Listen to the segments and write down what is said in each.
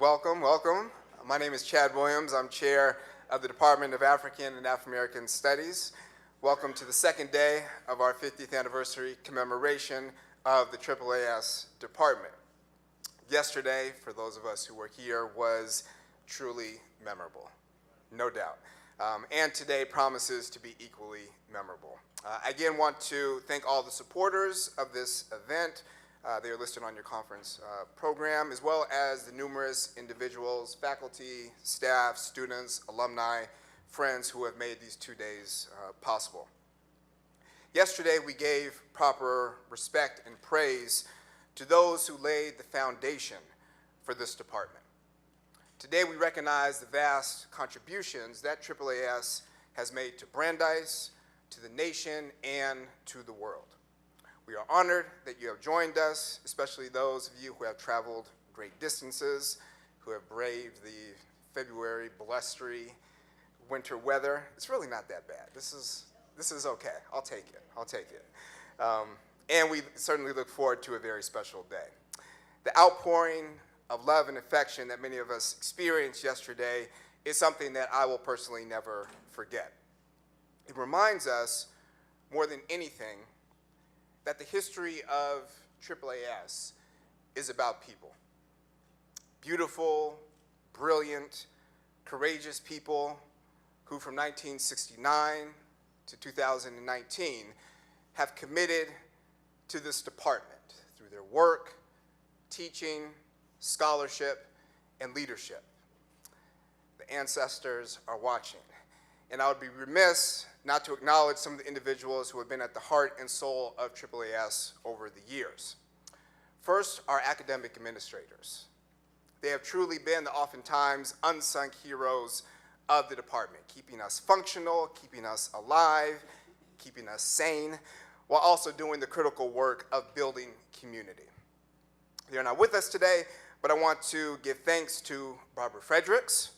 Welcome, welcome. My name is Chad Williams. I'm chair of the Department of African and African American Studies. Welcome to the second day of our 50th anniversary commemoration of the AAAS department. Yesterday, for those of us who were here, was truly memorable, no doubt. And today promises to be equally memorable. I again want to thank all the supporters of this event. They are listed on your conference program, as well as the numerous individuals, faculty, staff, students, alumni, friends who have made these 2 days possible. Yesterday, we gave proper respect and praise to those who laid the foundation for this department. Today, we recognize the vast contributions that AAAS has made to Brandeis, to the nation, and to the world. We are honored that you have joined us, especially those of you who have traveled great distances, who have braved the February blustery winter weather. It's really not that bad. This is okay. I'll take it. And we certainly look forward to a very special day. The outpouring of love and affection that many of us experienced yesterday is something that I will personally never forget. It reminds us, more than anything, that the history of AAAS is about people. Beautiful, brilliant, courageous people who from 1969 to 2019 have committed to this department through their work, teaching, scholarship, and leadership. The ancestors are watching. And I would be remiss not to acknowledge some of the individuals who have been at the heart and soul of AAAS over the years. First, our academic administrators. They have truly been the oftentimes unsung heroes of the department, keeping us functional, keeping us alive, keeping us sane, while also doing the critical work of building community. They are not with us today, but I want to give thanks to Barbara Fredericks,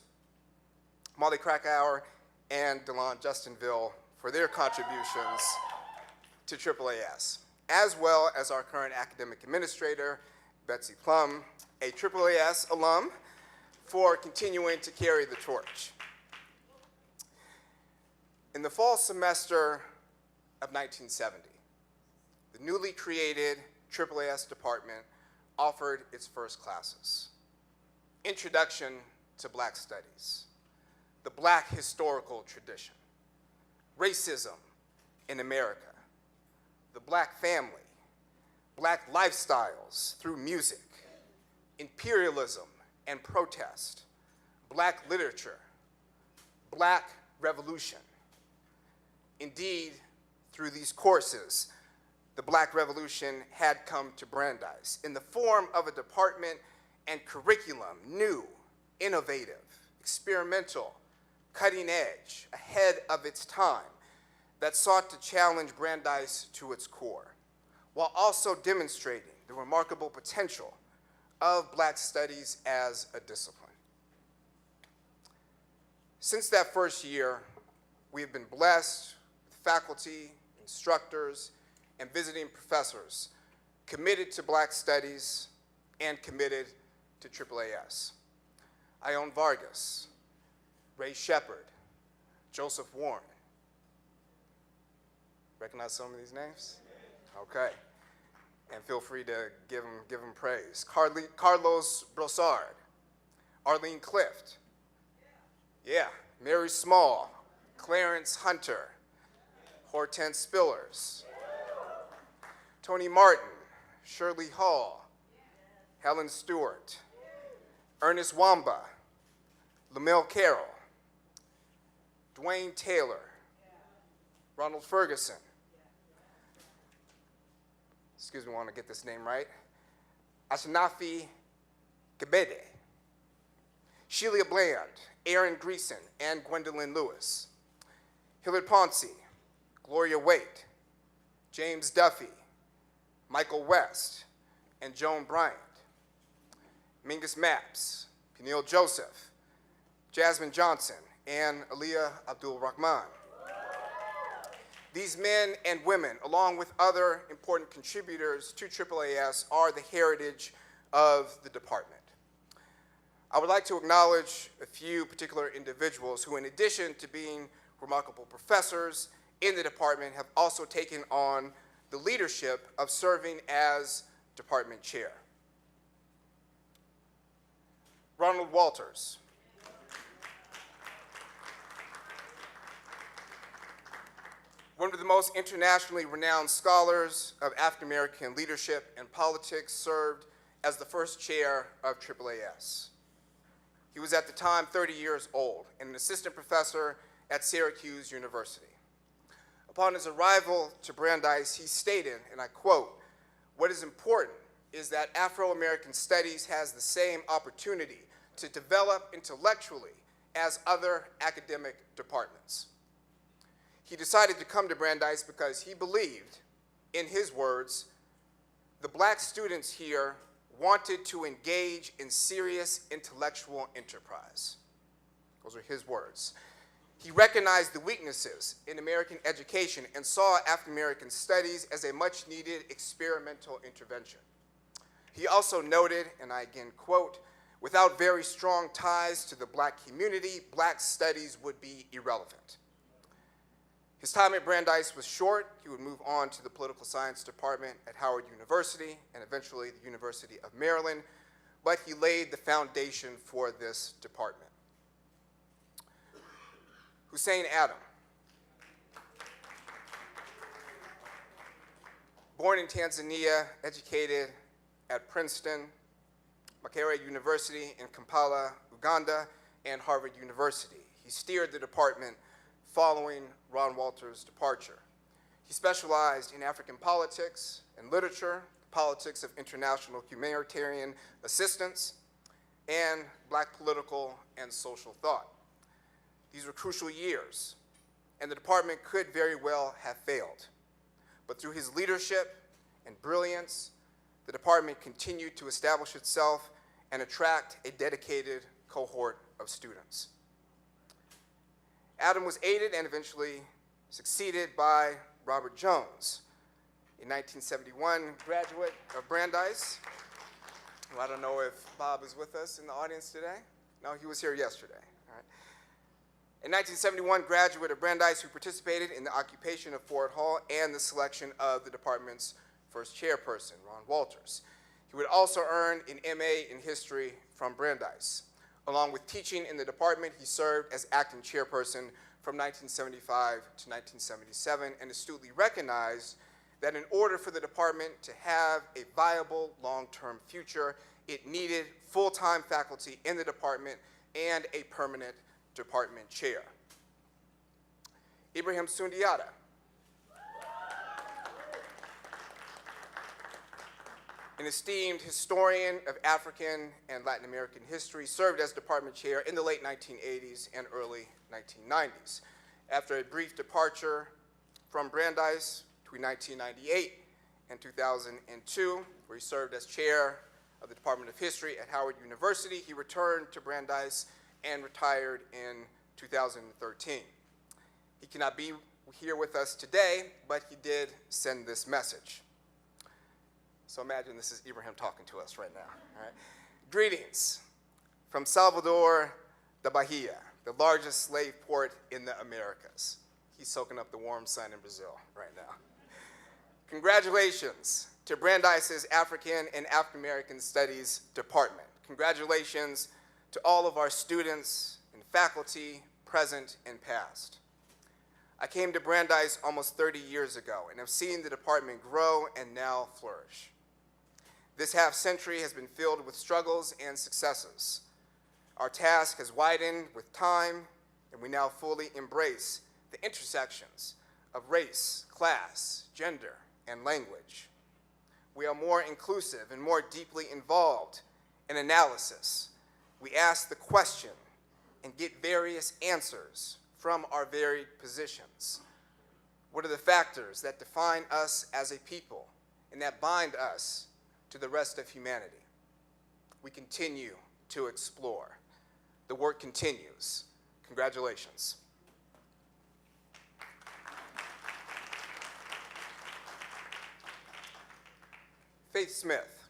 Molly Krakauer, and DeLon Justinville for their contributions to AAAS, as well as our current academic administrator, Betsy Plum, a AAAS alum, for continuing to carry the torch. In the fall semester of 1970, the newly created AAAS department offered its first classes. Introduction to Black Studies, the Black historical tradition, racism in America, the Black family, Black lifestyles through music, imperialism and protest, Black literature, Black revolution. Indeed, through these courses, the Black Revolution had come to Brandeis in the form of a department and curriculum, new, innovative, experimental, cutting edge, ahead of its time, that sought to challenge Brandeis to its core, while also demonstrating the remarkable potential of Black studies as a discipline. Since that first year, we have been blessed with faculty, instructors, and visiting professors committed to Black studies and committed to AAAS. Ione Vargas, Ray Shepard, Joseph Warren. Recognize some of these names? Okay. And feel free to give them praise. Carlos Brossard, Arlene Clift. Yeah. Mary Small, Clarence Hunter, Hortense Spillers, Tony Martin, Shirley Hall, Helen Stewart, Ernest Wamba, Lamel Carroll, Dwayne Taylor, Ronald Ferguson, excuse me, I want to get this name right, Ashinafi Kebede, Sheila Bland, Aaron Greason, and Gwendolyn Lewis, Hillard Ponce, Gloria Waite, James Duffy, Michael West, and Joan Bryant, Mingus Maps, Peniel Joseph, Jasmine Johnson, and Aliyah Abdul Rahman. These men and women, along with other important contributors to AAAS, are the heritage of the department. I would like to acknowledge a few particular individuals who, in addition to being remarkable professors in the department, have also taken on the leadership of serving as department chair. Ronald Walters. One of the most internationally renowned scholars of African American leadership and politics, served as the first chair of AAAS. He was at the time 30 years old and an assistant professor at Syracuse University. Upon his arrival to Brandeis, he stated, and I quote, "What is important is that Afro-American studies has the same opportunity to develop intellectually as other academic departments." He decided to come to Brandeis because he believed, in his words, the black students here wanted to engage in serious intellectual enterprise. Those are his words. He recognized the weaknesses in American education and saw African American studies as a much needed experimental intervention. He also noted, and I again quote, "Without very strong ties to the black community, black studies would be irrelevant." His time at Brandeis was short. He would move on to the political science department at Howard University and eventually the University of Maryland, but he laid the foundation for this department. Hussein Adam. Born in Tanzania, educated at Princeton, Makerere University in Kampala, Uganda, and Harvard University. He steered the department following Ron Walters' departure. He specialized in African politics and literature, politics of international humanitarian assistance, and black political and social thought. These were crucial years, and the department could very well have failed. But through his leadership and brilliance, the department continued to establish itself and attract a dedicated cohort of students. Adam was aided and eventually succeeded by Robert Jones, a 1971 graduate of Brandeis. Well, I don't know if Bob is with us in the audience today. No, he was here yesterday. All right. A 1971 graduate of Brandeis who participated in the occupation of Ford Hall and the selection of the department's first chairperson, Ron Walters. He would also earn an MA in history from Brandeis. Along with teaching in the department, he served as acting chairperson from 1975 to 1977 and astutely recognized that in order for the department to have a viable long-term future, it needed full-time faculty in the department and a permanent department chair. Ibrahim Sundiata. An esteemed historian of African and Latin American history, served as department chair in the late 1980s and early 1990s. After a brief departure from Brandeis between 1998 and 2002, where he served as chair of the Department of History at Howard University, he returned to Brandeis and retired in 2013. He cannot be here with us today, but he did send this message. So imagine this is Ibrahim talking to us right now. All right. Greetings from Salvador da Bahia, the largest slave port in the Americas. He's soaking up the warm sun in Brazil right now. Congratulations to Brandeis's African and African American Studies Department. Congratulations to all of our students and faculty, present and past. I came to Brandeis almost 30 years ago and have seen the department grow and now flourish. This half century has been filled with struggles and successes. Our task has widened with time, and we now fully embrace the intersections of race, class, gender, and language. We are more inclusive and more deeply involved in analysis. We ask the question and get various answers from our varied positions. What are the factors that define us as a people and that bind us to the rest of humanity? We continue to explore. The work continues. Congratulations. Faith Smith.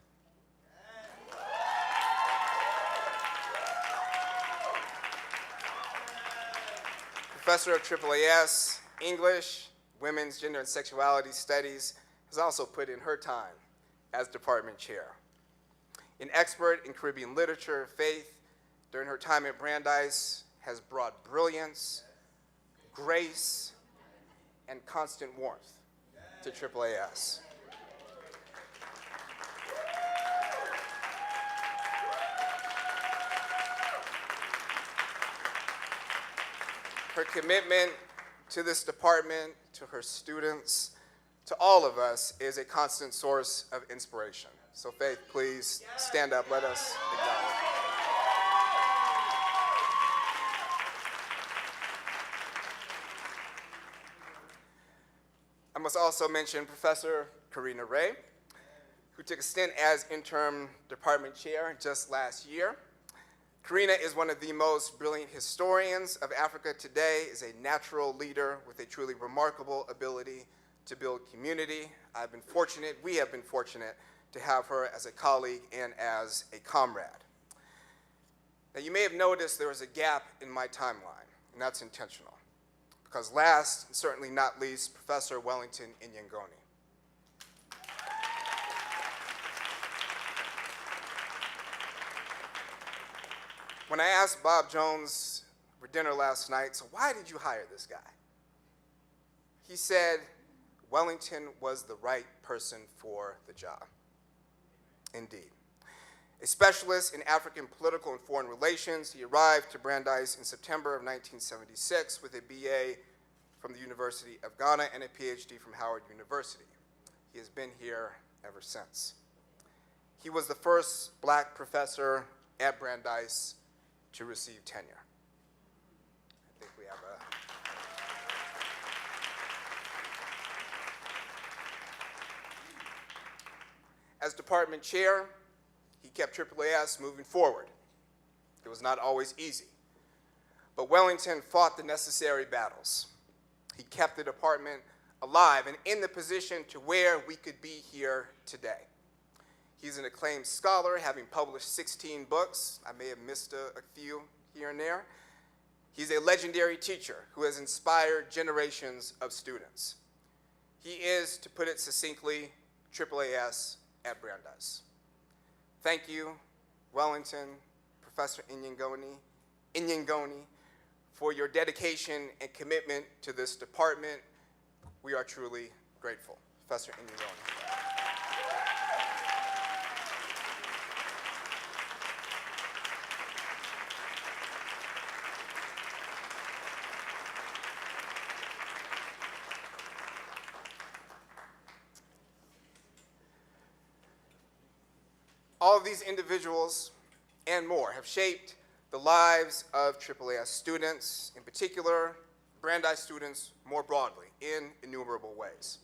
Professor of AAAS English, Women's Gender and Sexuality Studies, has also put in her time as department chair. An expert in Caribbean literature, faith, during her time at Brandeis, has brought brilliance, grace, and constant warmth to AAAS. Her commitment to this department, to her students, to all of us is a constant source of inspiration. So Faith, please stand up. Let us acknowledge. I must also mention Professor Corina Ray, who took a stint as interim department chair just last year. Corina is one of the most brilliant historians of Africa today, is a natural leader with a truly remarkable ability to build community. We have been fortunate to have her as a colleague and as a comrade. Now, you may have noticed there was a gap in my timeline, and that's intentional, because last, and certainly not least, Professor Wellington Inyangoni. When I asked Bob Jones for dinner last night, so why did you hire this guy? He said Wellington was the right person for the job. Indeed. A specialist in African political and foreign relations, he arrived to Brandeis in September of 1976 with a BA from the University of Ghana and a PhD from Howard University. He has been here ever since. He was the first black professor at Brandeis to receive tenure. I think we have As department chair, he kept AAAS moving forward. It was not always easy, but Wellington fought the necessary battles. He kept the department alive and in the position to where we could be here today. He's an acclaimed scholar, having published 16 books. I may have missed a few here and there. He's a legendary teacher who has inspired generations of students. He is, to put it succinctly, AAAS at Brandeis. Thank you, Wellington, Professor Inyangoni, for your dedication and commitment to this department. We are truly grateful. Professor Inyangoni. All of these individuals and more have shaped the lives of AAAS students, in particular, Brandeis students more broadly, in innumerable ways.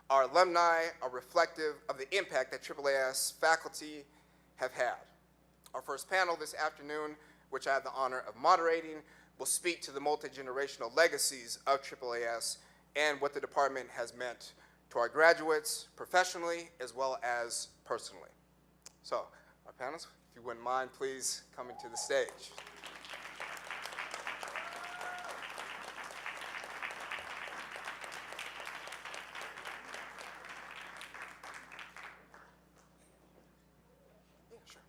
Our alumni are reflective of the impact that AAAS faculty have had. Our first panel this afternoon, which I have the honor of moderating, will speak to the multi-generational legacies of AAAS and what the department has meant to our graduates professionally as well as personally. So, our panelists, if you wouldn't mind, please coming to the stage. Yeah, sure.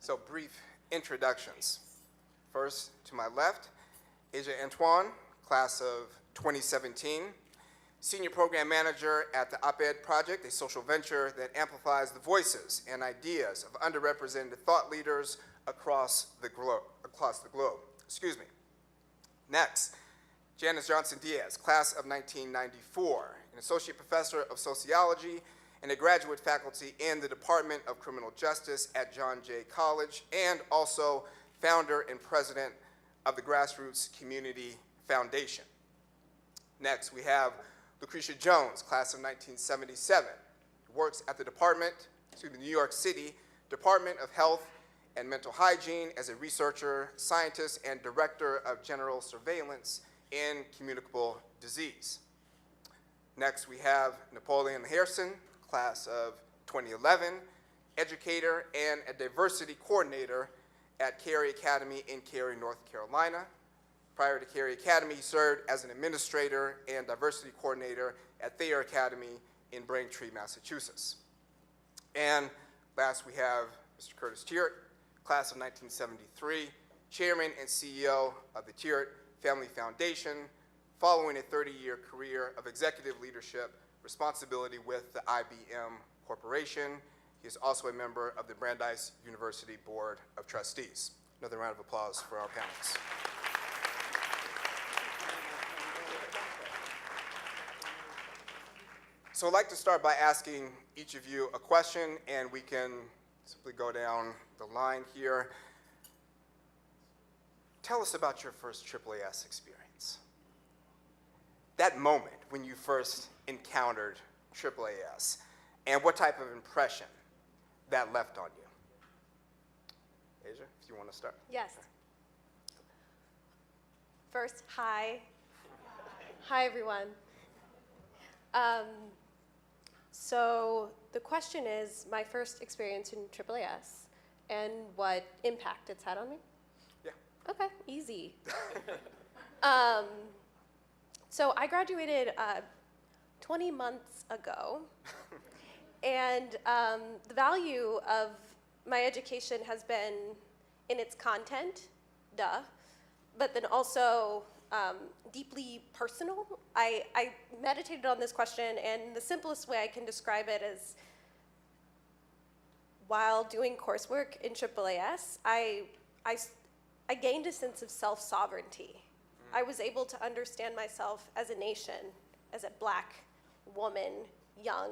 So, brief introductions. First, to my left, Asia Antoine, class of 2017, Senior Program Manager at the Op-Ed Project, a social venture that amplifies the voices and ideas of underrepresented thought leaders across the globe. Next, Janice Johnson-Diaz, class of 1994, an Associate Professor of Sociology and a graduate faculty in the Department of Criminal Justice at John Jay College, and also founder and president of the Grassroots Community Foundation. Next, we have Lucretia Jones, class of 1977, who works at the New York City Department of Health and Mental Hygiene as a researcher, scientist, and director of general surveillance in communicable disease. Next, we have Napoleon Harrison, class of 2011, educator and a diversity coordinator at Cary Academy in Cary, North Carolina. Prior to Cary Academy, he served as an administrator and diversity coordinator at Thayer Academy in Braintree, Massachusetts. And last we have Mr. Curtis Teart, class of 1973, chairman and CEO of the Teart Family Foundation, following a 30-year career of executive leadership responsibility with the IBM Corporation. He is also a member of the Brandeis University Board of Trustees. Another round of applause for our panelists. So I'd like to start by asking each of you a question, and we can simply go down the line here. Tell us about your first AAAS experience. That moment when you first encountered AAAS, and what type of impression that left on you. Asia, if you want to start. Yes. First, hi. Hi, everyone. So the question is my first experience in AAAS and what impact it's had on me? Yeah. Okay, easy. So I graduated 20 months ago, and the value of my education has been in its content, but then also deeply personal. I meditated on this question, and the simplest way I can describe it is while doing coursework in AAAS, I gained a sense of self-sovereignty. I was able to understand myself as a nation, as a Black woman, young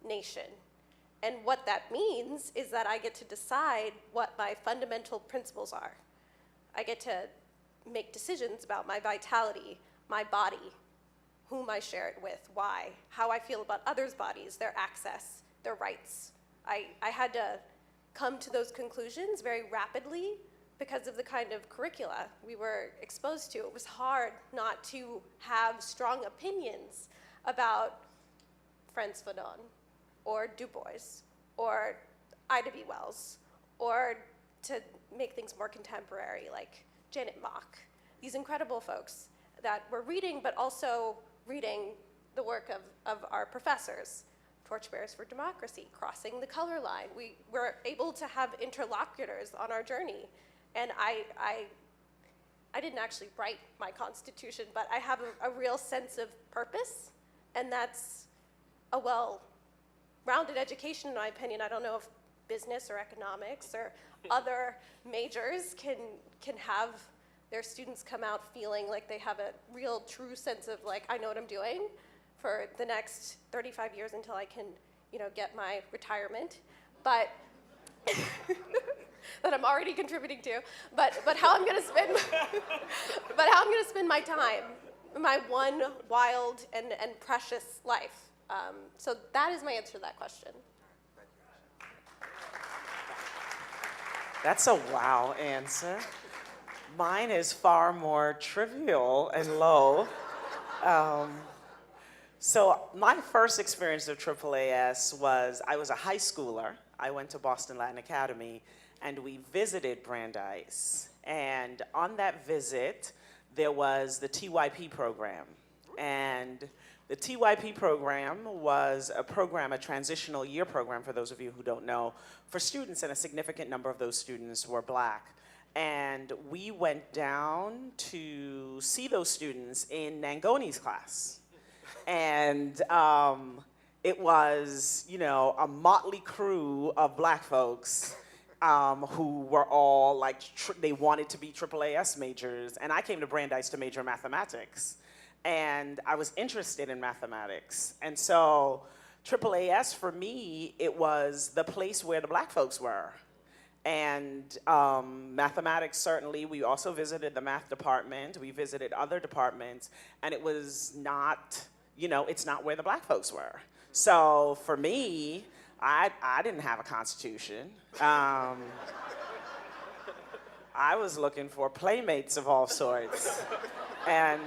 nation. And what that means is that I get to decide what my fundamental principles are. I get to make decisions about my vitality, my body, whom I share it with, why, how I feel about others' bodies, their access, their rights. I had to come to those conclusions very rapidly because of the kind of curricula we were exposed to. It was hard not to have strong opinions about Frantz Fanon, or Du Bois, or Ida B. Wells, or to make things more contemporary, like Janet Mock, these incredible folks that were reading, but also reading the work of our professors, Torchbearers for Democracy, Crossing the Color Line. We were able to have interlocutors on our journey. And I didn't actually write my Constitution, but I have a real sense of purpose, and that's a well-rounded education, in my opinion. I don't know if business or economics or other majors can have their students come out feeling like they have a real true sense of like, I know what I'm doing for the next 35 years until I can, get my retirement. But that I'm already contributing to, but how I'm gonna spend my time, my one wild and precious life. So that is my answer to that question. That's a wow answer. Mine is far more trivial and low. So my first experience of AAAS was, I was a high schooler. I went to Boston Latin Academy, and we visited Brandeis. And on that visit, there was the TYP program. And the TYP program was a program, a transitional year program, for those of you who don't know, for students, and a significant number of those students were Black. And we went down to see those students in Nangoni's class. And it was, a motley crew of Black folks who were all like, they wanted to be AAAS majors. And I came to Brandeis to major in mathematics. And I was interested in mathematics. And so AAAS, for me, it was the place where the Black folks were. And mathematics, certainly, we also visited the math department. We visited other departments. And it was not, it's not where the Black folks were. So for me, I didn't have a constitution. I was looking for playmates of all sorts. And,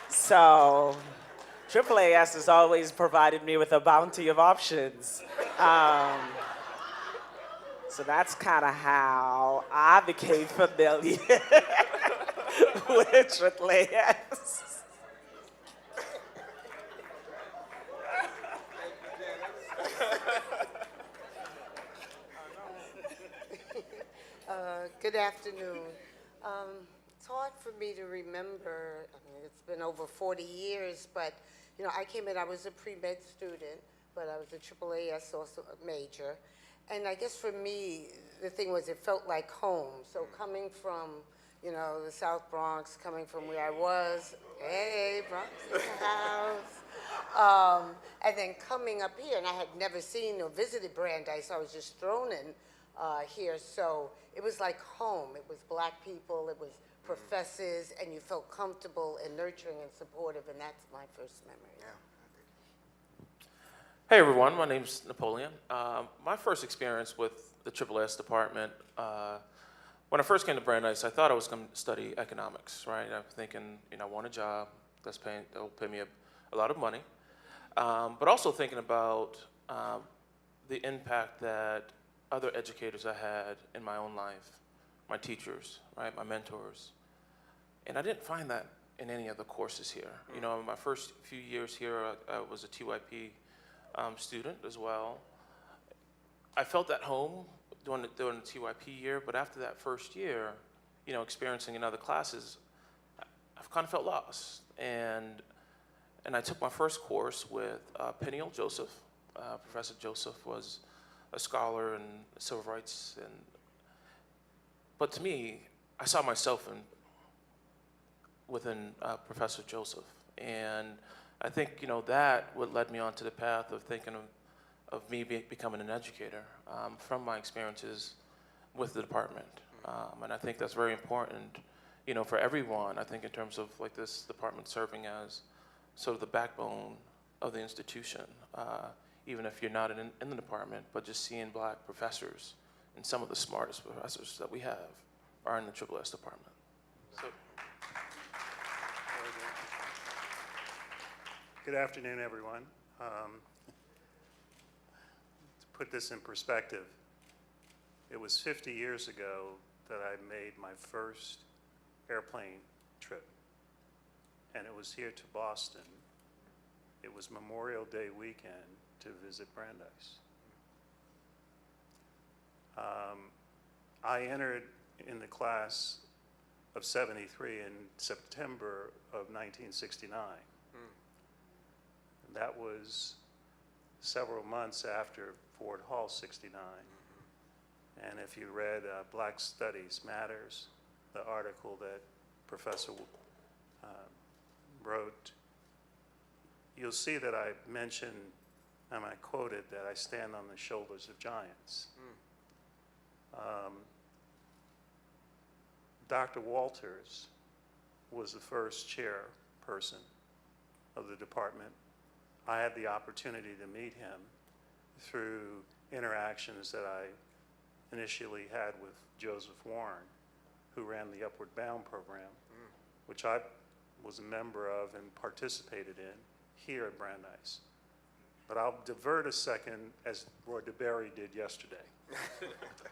so AAAS has always provided me with a bounty of options. So that's kind of how I became familiar with AAAS. Good afternoon. It's hard for me to remember. I mean, it's been over 40 years, but you know, I came in. I was a pre-med student, but I was a AAAS also major, and I guess for me, the thing was it felt like home. So coming from, you know, the South Bronx, coming from where I was, hey, Bronx in the house, and then coming up here, and I had never seen or visited Brandeis, so I was just thrown in here. So it was like home. It was black people, it was professors, and you felt comfortable and nurturing and supportive, and that's my first memory. Yeah. Hey everyone, my name's Napoleon. My first experience with the AAAS department, when I first came to Brandeis, I thought I was going to study economics, right? I'm thinking, you know, I want a job that'll pay me a lot of money, but also thinking about the impact that other educators I had in my own life, my teachers, right, my mentors, and I didn't find that in any of the courses here. You know, in my first few years here, I was a TYP student as well. I felt at home during the TYP year, but after that first year, you know, experiencing in other classes, I've kind of felt lost. And I took my first course with Peniel Joseph. Professor Joseph was a scholar in civil rights, but to me, I saw myself within Professor Joseph, and I think, you know, that what led me onto the path of thinking of me becoming an educator from my experiences with the department, and I think that's very important, you know, for everyone. I think in terms of like this department serving as sort of the backbone of the institution, even if you're not in the department, but just seeing black professors and some of the smartest professors that we have are in the AAAS department. So. Good afternoon, everyone. To put this in perspective, it was 50 years ago that I made my first airplane trip, and it was here to Boston. It was Memorial Day weekend to visit Brandeis. I entered in the class of 73 in September of 1969. That was several months after Ford Hall 69. And if you read Black Studies Matters, the article that Professor wrote, you'll see that I mentioned, and I quoted, that I stand on the shoulders of giants. Dr. Walters was the first chairperson of the department. I had the opportunity to meet him through interactions that I initially had with Joseph Warren, who ran the Upward Bound program, which I was a member of and participated in here at Brandeis. But I'll divert a second, as Roy DeBerry did yesterday,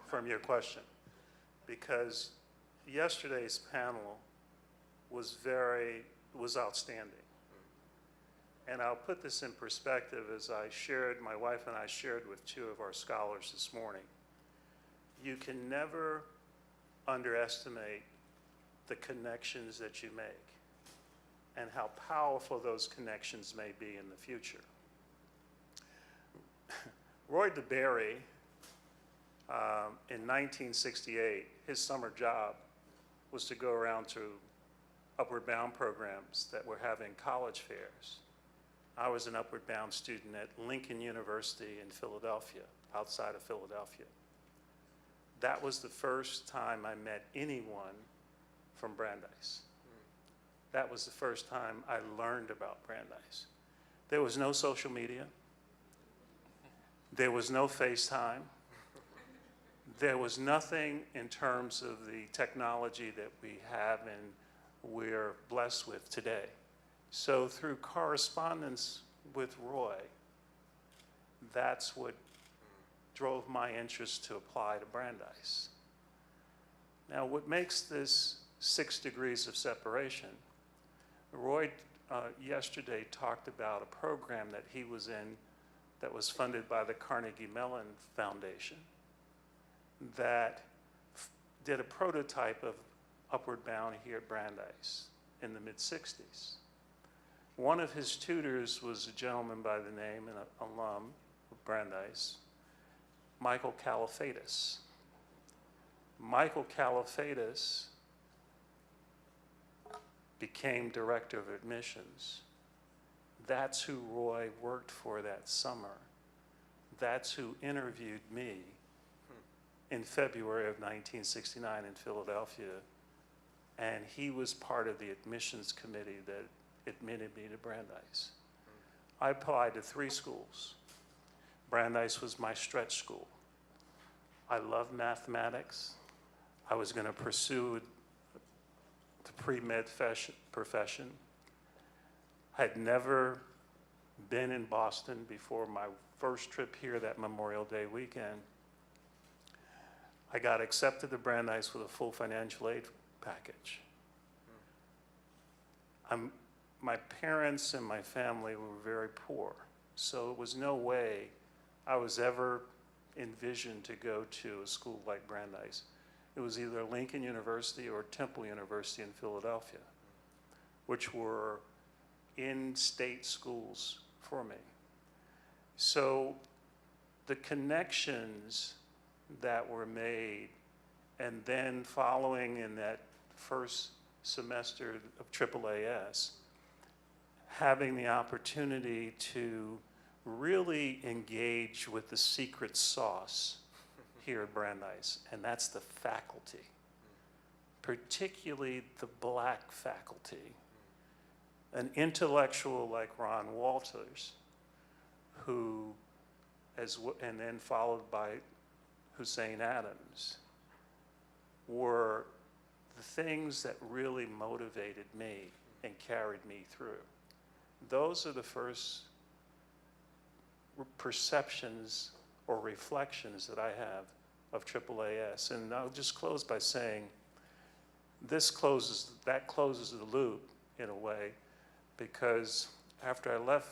from your question, because yesterday's panel was outstanding. And I'll put this in perspective as my wife and I shared with two of our scholars this morning. You can never underestimate the connections that you make and how powerful those connections may be in the future. Roy DeBerry, in 1968, his summer job was to go around to Upward Bound programs that were having college fairs. I was an Upward Bound student at Lincoln University in Philadelphia, outside of Philadelphia. That was the first time I met anyone from Brandeis. That was the first time I learned about Brandeis. There was no social media. There was no FaceTime. There was nothing in terms of the technology that we have and we're blessed with today. So through correspondence with Roy, that's what drove my interest to apply to Brandeis. Now, what makes this 6 degrees of separation, Roy yesterday talked about a program that he was in that was funded by the Carnegie Mellon Foundation that did a prototype of Upward Bound here at Brandeis in the mid-60s. One of his tutors was a gentleman by the name, an alum of Brandeis, Michael Kalafatis. Michael Kalafatis became director of admissions. That's who Roy worked for that summer. That's who interviewed me in February of 1969 in Philadelphia. And he was part of the admissions committee that admitted me to Brandeis. I applied to 3 schools. Brandeis was my stretch school. I love mathematics. I was going to pursue the pre-med profession. I had never been in Boston before my first trip here that Memorial Day weekend. I got accepted to Brandeis with a full financial aid package. My parents and my family were very poor, so it was no way I was ever envisioned to go to a school like Brandeis. It was either Lincoln University or Temple University in Philadelphia, which were in-state schools for me. So the connections that were made, and then following in that first semester of AAAS, having the opportunity to really engage with the secret sauce here at Brandeis, and that's the faculty, particularly the black faculty. An intellectual like Ron Walters, who, and then followed by Hussein Adams, were the things that really motivated me and carried me through. Those are the first perceptions or reflections that I have of AAAS. And I'll just close by saying that closes the loop in a way, because after I left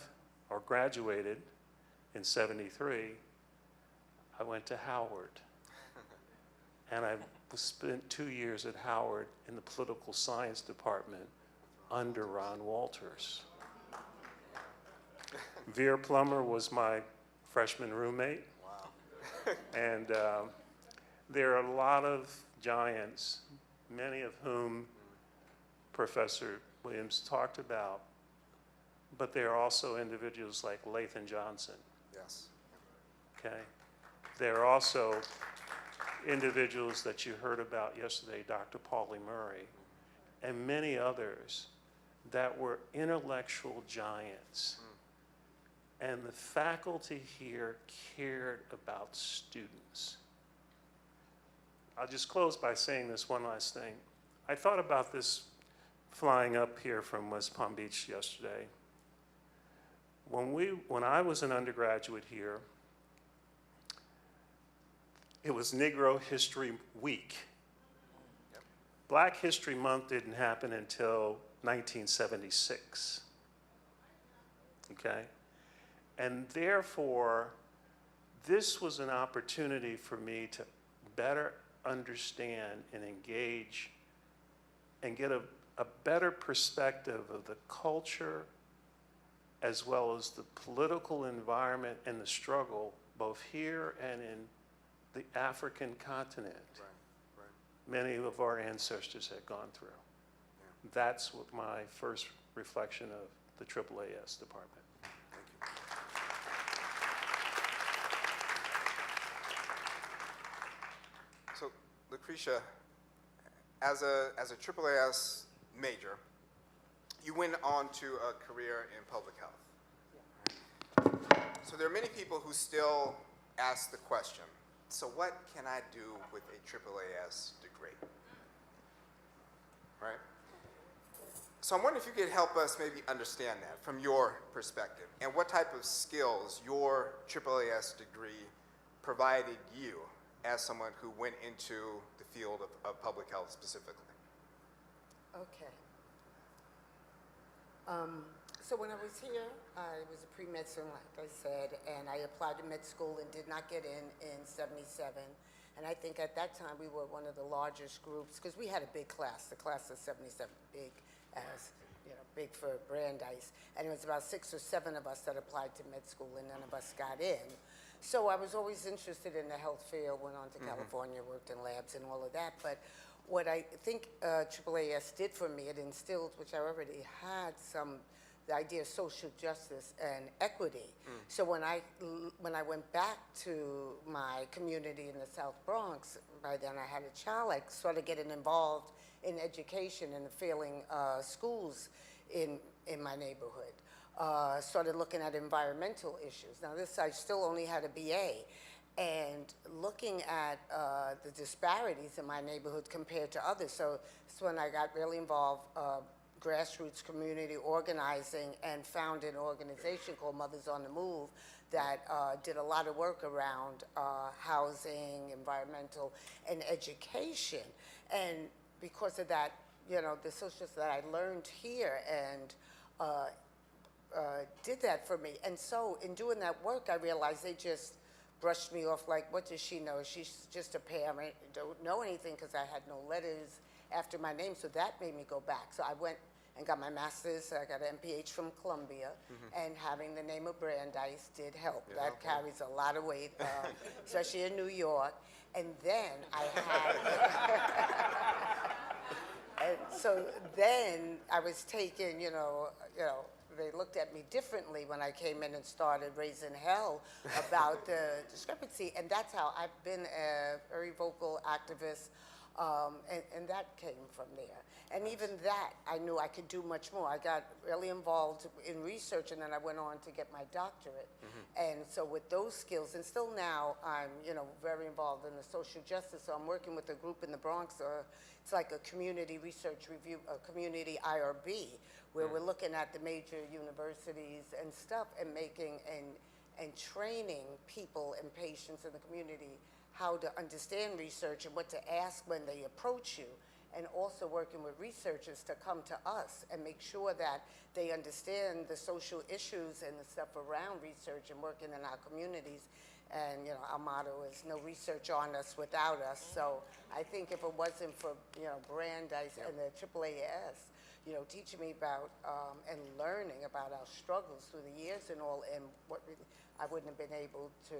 or graduated in '73, I went to Howard. And I spent 2 years at Howard in the political science department under Ron Walters. Vera Plummer was my freshman roommate. Wow. And there are a lot of giants, many of whom Professor Williams talked about, but there are also individuals like Lathan Johnson. Yes. Okay? There are also individuals that you heard about yesterday, Dr. Paulie Murray, and many others that were intellectual giants. And the faculty here cared about students. I'll just close by saying this one last thing. I thought about this flying up here from West Palm Beach yesterday. When I was an undergraduate here, it was Negro History Week. Yep. Black History Month didn't happen until 1976. Okay? And therefore, this was an opportunity for me to better understand and engage and get a better perspective of the culture as well as the political environment and the struggle both here and in the African continent. Right, right. Many of our ancestors had gone through. Yeah. That's what my first reflection of the AAAS department. So, Lucretia, as a AAAS major, you went on to a career in public health. So there are many people who still ask the question, so what can I do with a AAAS degree? Right? So I'm wondering if you could help us maybe understand that from your perspective, and what type of skills your AAAS degree provided you as someone who went into the field of public health specifically. Okay. So when I was here, I was a pre-med student, like I said, and I applied to med school and did not get in 77. And I think at that time we were one of the largest groups, because we had a big class. The class of 77, big as, big for Brandeis. And it was about 6 or 7 of us that applied to med school, and none of us got in. So I was always interested in the health field, went on to California, worked in labs and all of that. But what I think AAAS did for me, it instilled, which I already had the idea of social justice and equity. So when I went back to my community in the South Bronx, by then I had a child, I started getting involved in education and the failing schools in my neighborhood. Started looking at environmental issues. Now this, I still only had a BA, and looking at the disparities in my neighborhood compared to others. So that's when I got really involved, grassroots community organizing, and founded an organization called Mothers on the Move that did a lot of work around housing, environmental, and education. And because of that, the social that I learned here and did that for me. And so in doing that work, I realized they just brushed me off like, what does she know? She's just a parent, don't know anything, because I had no letters after my name. So that made me go back. So I went and got my master's. I got an MPH from Columbia, and having the name of Brandeis did help. That carries a lot of weight, especially in New York. And then I had, and so then I was taken, they looked at me differently when I came in and started raising hell about the discrepancy. And that's how I've been a very vocal activist, and that came from there. And even that, I knew I could do much more. I got really involved in research, and then I went on to get my doctorate. And so with those skills, and still now, I'm very involved in the social justice. So I'm working with a group in the Bronx. It's like a community research review, a community IRB, where we're looking at the major universities and stuff, and making and training people and patients in the community how to understand research and what to ask when they approach you, and also working with researchers to come to us and make sure that they understand the social issues and the stuff around research and working in our communities. And our motto is no research on us without us. So I think if it wasn't for Brandeis and the AAAS, teaching me about and learning about our struggles through the years and all, and what really, I wouldn't have been able to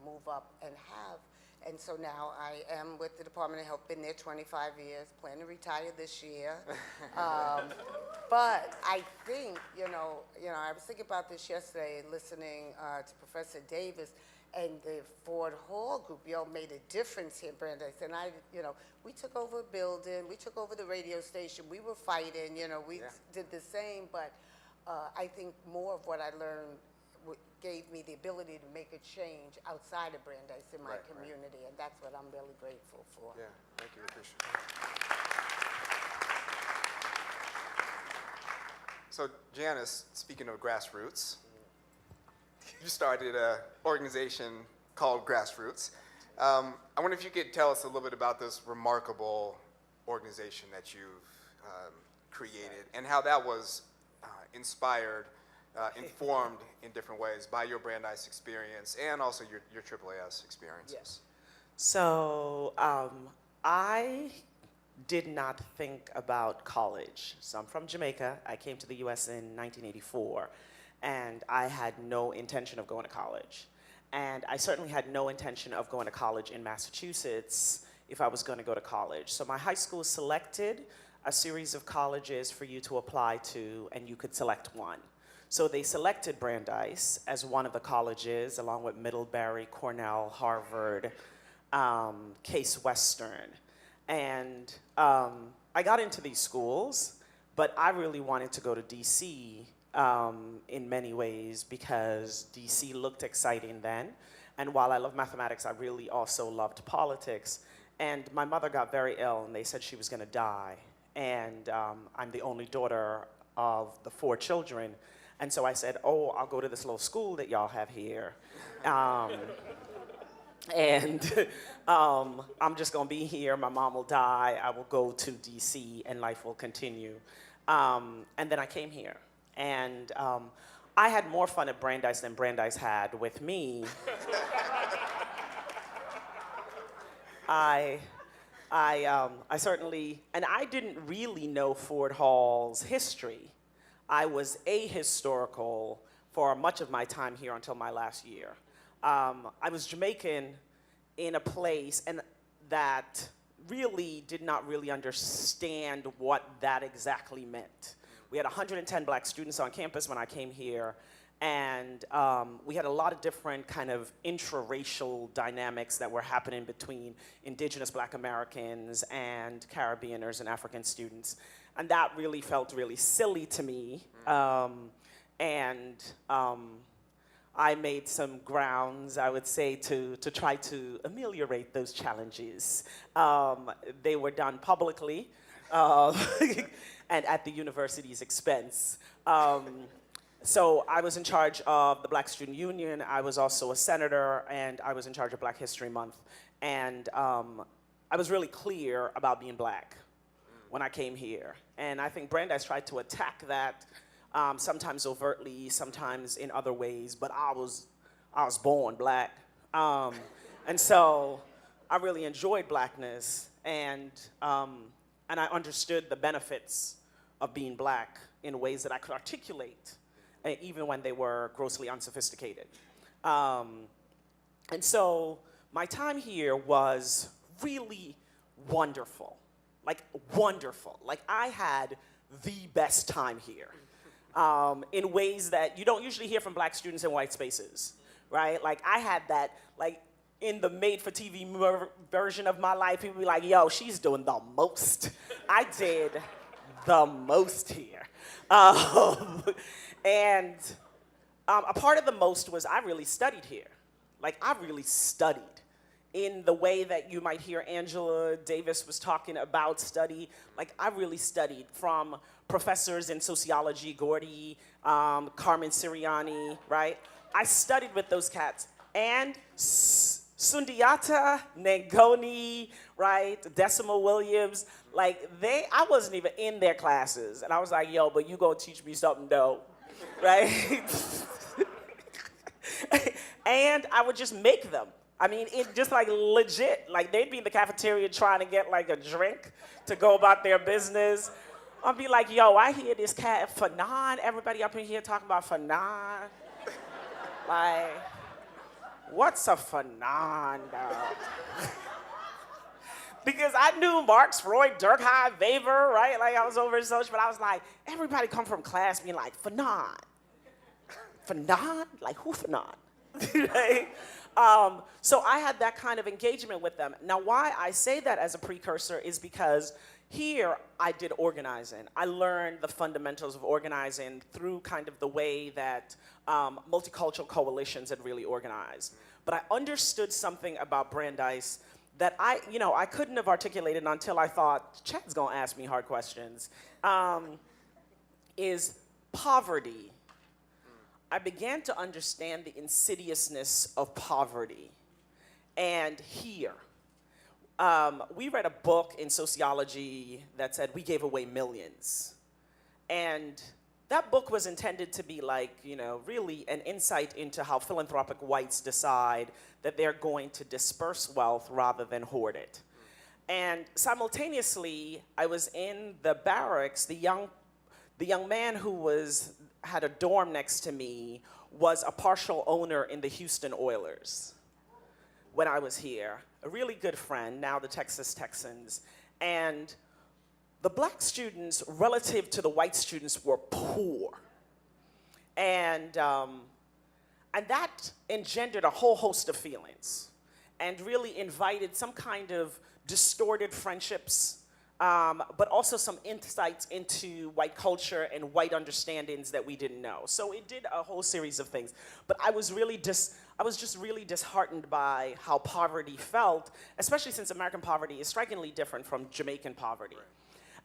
move up and have. And so now I am with the Department of Health, been there 25 years, plan to retire this year. But I think, I was thinking about this yesterday, listening to Professor Davis and the Ford Hall group. Y'all made a difference here in Brandeis. And we took over a building, we took over the radio station, we were fighting, we did the same, but I think more of what I learned gave me the ability to make a change outside of Brandeis in my community, and that's what I'm really grateful for. Yeah, thank you, appreciate it. So Janice, speaking of Grassroots, you started an organization called Grassroots. I wonder if you could tell us a little bit about this remarkable organization that you've created, and how that was inspired, informed in different ways by your Brandeis experience and also your AAAS experiences. Yes. So I did not think about college. So I'm from Jamaica. I came to the US in 1984, and I had no intention of going to college. And I certainly had no intention of going to college in Massachusetts if I was going to go to college. So my high school selected a series of colleges for you to apply to, and you could select one. So they selected Brandeis as one of the colleges, along with Middlebury, Cornell, Harvard, Case Western. And I got into these schools, but I really wanted to go to DC in many ways, because DC looked exciting then. And while I love mathematics, I really also loved politics. And my mother got very ill, and they said she was going to die. And I'm the only daughter of the 4 children. And so I said, oh, I'll go to this little school that y'all have here. And I'm just gonna be here, my mom will die, I will go to DC, and life will continue. And then I came here. And I had more fun at Brandeis than Brandeis had with me. I certainly, and I didn't really know Ford Hall's history. I was ahistorical for much of my time here until my last year. I was Jamaican in a place and that really did not really understand what that exactly meant. We had 110 black students on campus when I came here, and we had a lot of different kind of intra-racial dynamics that were happening between indigenous black Americans and Caribbeaners and African students. And that really felt really silly to me. I made some grounds, I would say, to try to ameliorate those challenges. They were done publicly and at the university's expense. So I was in charge of the Black Student Union. I was also a senator, and I was in charge of Black History Month. And I was really clear about being black when I came here. And I think Brandeis tried to attack that, sometimes overtly, sometimes in other ways, but I was born black. And so I really enjoyed blackness, and I understood the benefits of being black in ways that I could articulate, even when they were grossly unsophisticated. And so my time here was really wonderful, like wonderful. Like I had the best time here in ways that you don't usually hear from black students in white spaces, right? Like I had that, like in the made-for-TV version of my life, people be like, yo, she's doing the most. I did the most here. And a part of the most was I really studied here. Like I really studied in the way that you might hear Angela Davis was talking about study. Like I really studied from professors in sociology, Gordy, Carmen Siriani, right? I studied with those cats. And Sundiata, Nangoni, right? Decima Williams, like I wasn't even in their classes. And I was like, yo, but you gonna teach me something dope, right? And I would just make them. I mean, it just like legit. Like they'd be in the cafeteria trying to get like a drink to go about their business. I'd be like, yo, I hear this cat, Fanon, everybody up in here talking about Fanon. Like, what's a Fanon, dog? Because I knew Marx, Freud, Durkheim, Weber, right? Like I was over in social, but I was like, everybody come from class being like, Fanon. Fanon? Like who Fanon? Right? So I had that kind of engagement with them. Now why I say that as a precursor is because here I did organizing. I learned the fundamentals of organizing through kind of the way that multicultural coalitions had really organized. But I understood something about Brandeis that I couldn't have articulated until I thought, Chad's gonna ask me hard questions, is poverty. I began to understand the insidiousness of poverty. And here, we read a book in sociology that said we gave away millions. And that book was intended to be like, really an insight into how philanthropic whites decide that they're going to disperse wealth rather than hoard it. And simultaneously, I was in the barracks, the young man who had a dorm next to me was a partial owner in the Houston Oilers when I was here. A really good friend, now the Texas Texans. And the black students, relative to the white students, were poor. And that engendered a whole host of feelings and really invited some kind of distorted friendships, but also some insights into white culture and white understandings that we didn't know. So it did a whole series of things. But I was just really disheartened by how poverty felt, especially since American poverty is strikingly different from Jamaican poverty.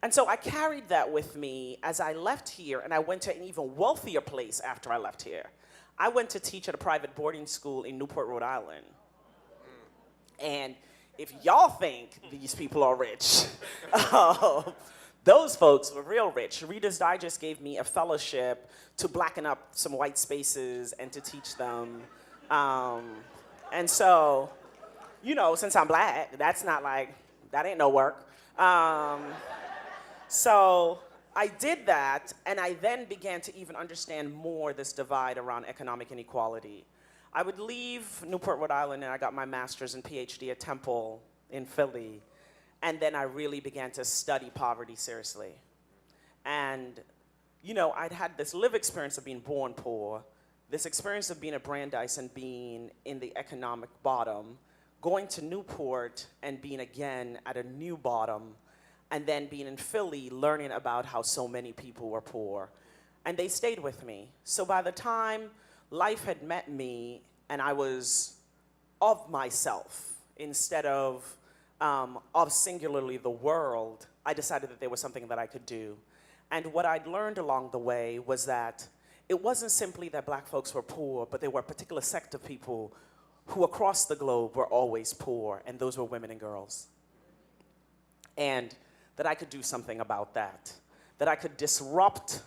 And so I carried that with me as I left here, and I went to an even wealthier place after I left here. I went to teach at a private boarding school in Newport, Rhode Island. And if y'all think these people are rich, those folks were real rich. Reader's Digest gave me a fellowship to blacken up some white spaces and to teach them. And so, you know, since I'm black, that's not like, that ain't no work. So I did that, and I then began to even understand more this divide around economic inequality. I would leave Newport, Rhode Island, and I got my master's and PhD at Temple in Philly, and then I really began to study poverty seriously. And, you know, I'd had this lived experience of being born poor, this experience of being at Brandeis and being in the economic bottom, going to Newport and being again at a new bottom, and then being in Philly, learning about how so many people were poor. And they stayed with me. So by the time life had met me and I was of myself instead of singularly the world, I decided that there was something that I could do. And what I'd learned along the way was that it wasn't simply that black folks were poor, but there were a particular sect of people who across the globe were always poor, and those were women and girls. And that I could do something about that I could disrupt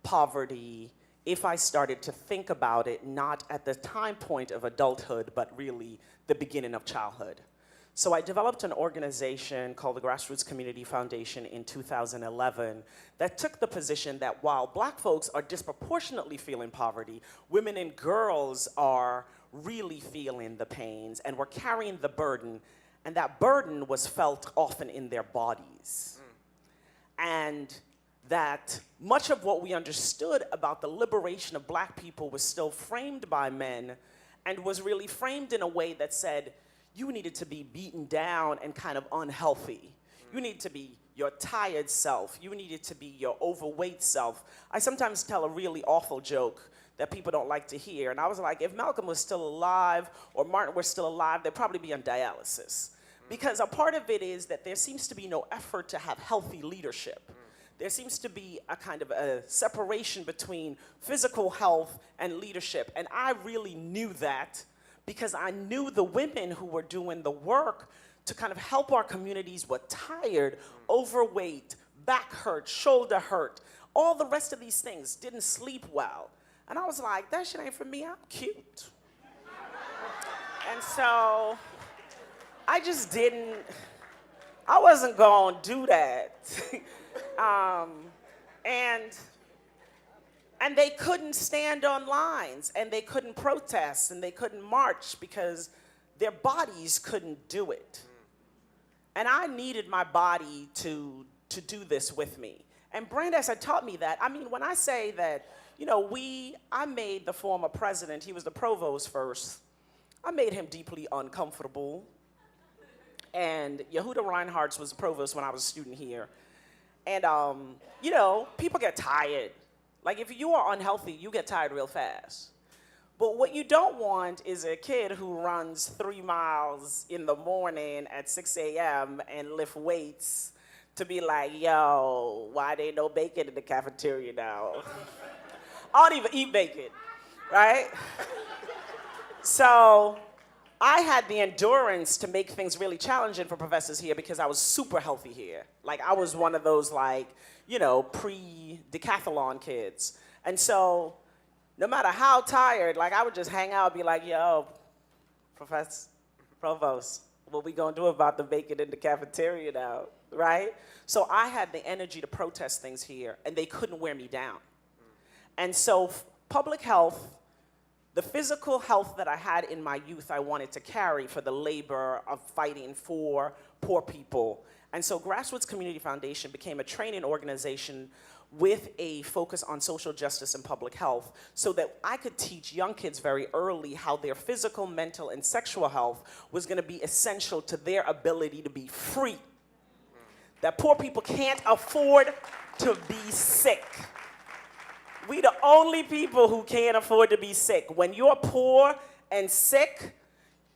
poverty if I started to think about it, not at the time point of adulthood, but really the beginning of childhood. So I developed an organization called the Grassroots Community Foundation in 2011 that took the position that while black folks are disproportionately feeling poverty, women and girls are really feeling the pains and were carrying the burden, and that burden was felt often in their bodies. And that much of what we understood about the liberation of black people was still framed by men and was really framed in a way that said, you needed to be beaten down and kind of unhealthy. You need to be your tired self. You needed to be your overweight self. I sometimes tell a really awful joke that people don't like to hear. And I was like, if Malcolm was still alive or Martin were still alive, they'd probably be on dialysis. Because a part of it is that there seems to be no effort to have healthy leadership. There seems to be a kind of a separation between physical health and leadership. And I really knew that because I knew the women who were doing the work to kind of help our communities were tired, overweight, back hurt, shoulder hurt, all the rest of these things, didn't sleep well. And I was like, that shit ain't for me, I'm cute. And so I just didn't, I wasn't gonna do that. And they couldn't stand on lines, and they couldn't protest, and they couldn't march because their bodies couldn't do it. And I needed my body to do this with me. And Brandeis had taught me that. I mean, when I say that, you know, I made the former president, he was the provost first, I made him deeply uncomfortable. And Yehuda Reinhardt was the provost when I was a student here. And, you know, people get tired. Like, if you are unhealthy, you get tired real fast. But what you don't want is a kid who runs 3 miles in the morning at 6 a.m. and lift weights to be like, yo, why there ain't no bacon in the cafeteria now? I don't even eat bacon, right? So I had the endurance to make things really challenging for professors here because I was super healthy here. Like, I was one of those, like, you know, pre-decathlon kids. And so no matter how tired, like, I would just hang out and be like, yo, Professor, Provost, what we gonna do about the bacon in the cafeteria now, right? So I had the energy to protest things here, and they couldn't wear me down. And so public health, the physical health that I had in my youth, I wanted to carry for the labor of fighting for poor people. And so Grassroots Community Foundation became a training organization with a focus on social justice and public health so that I could teach young kids very early how their physical, mental, and sexual health was gonna be essential to their ability to be free. That poor people can't afford to be sick. We the only people who can't afford to be sick. When you're poor and sick,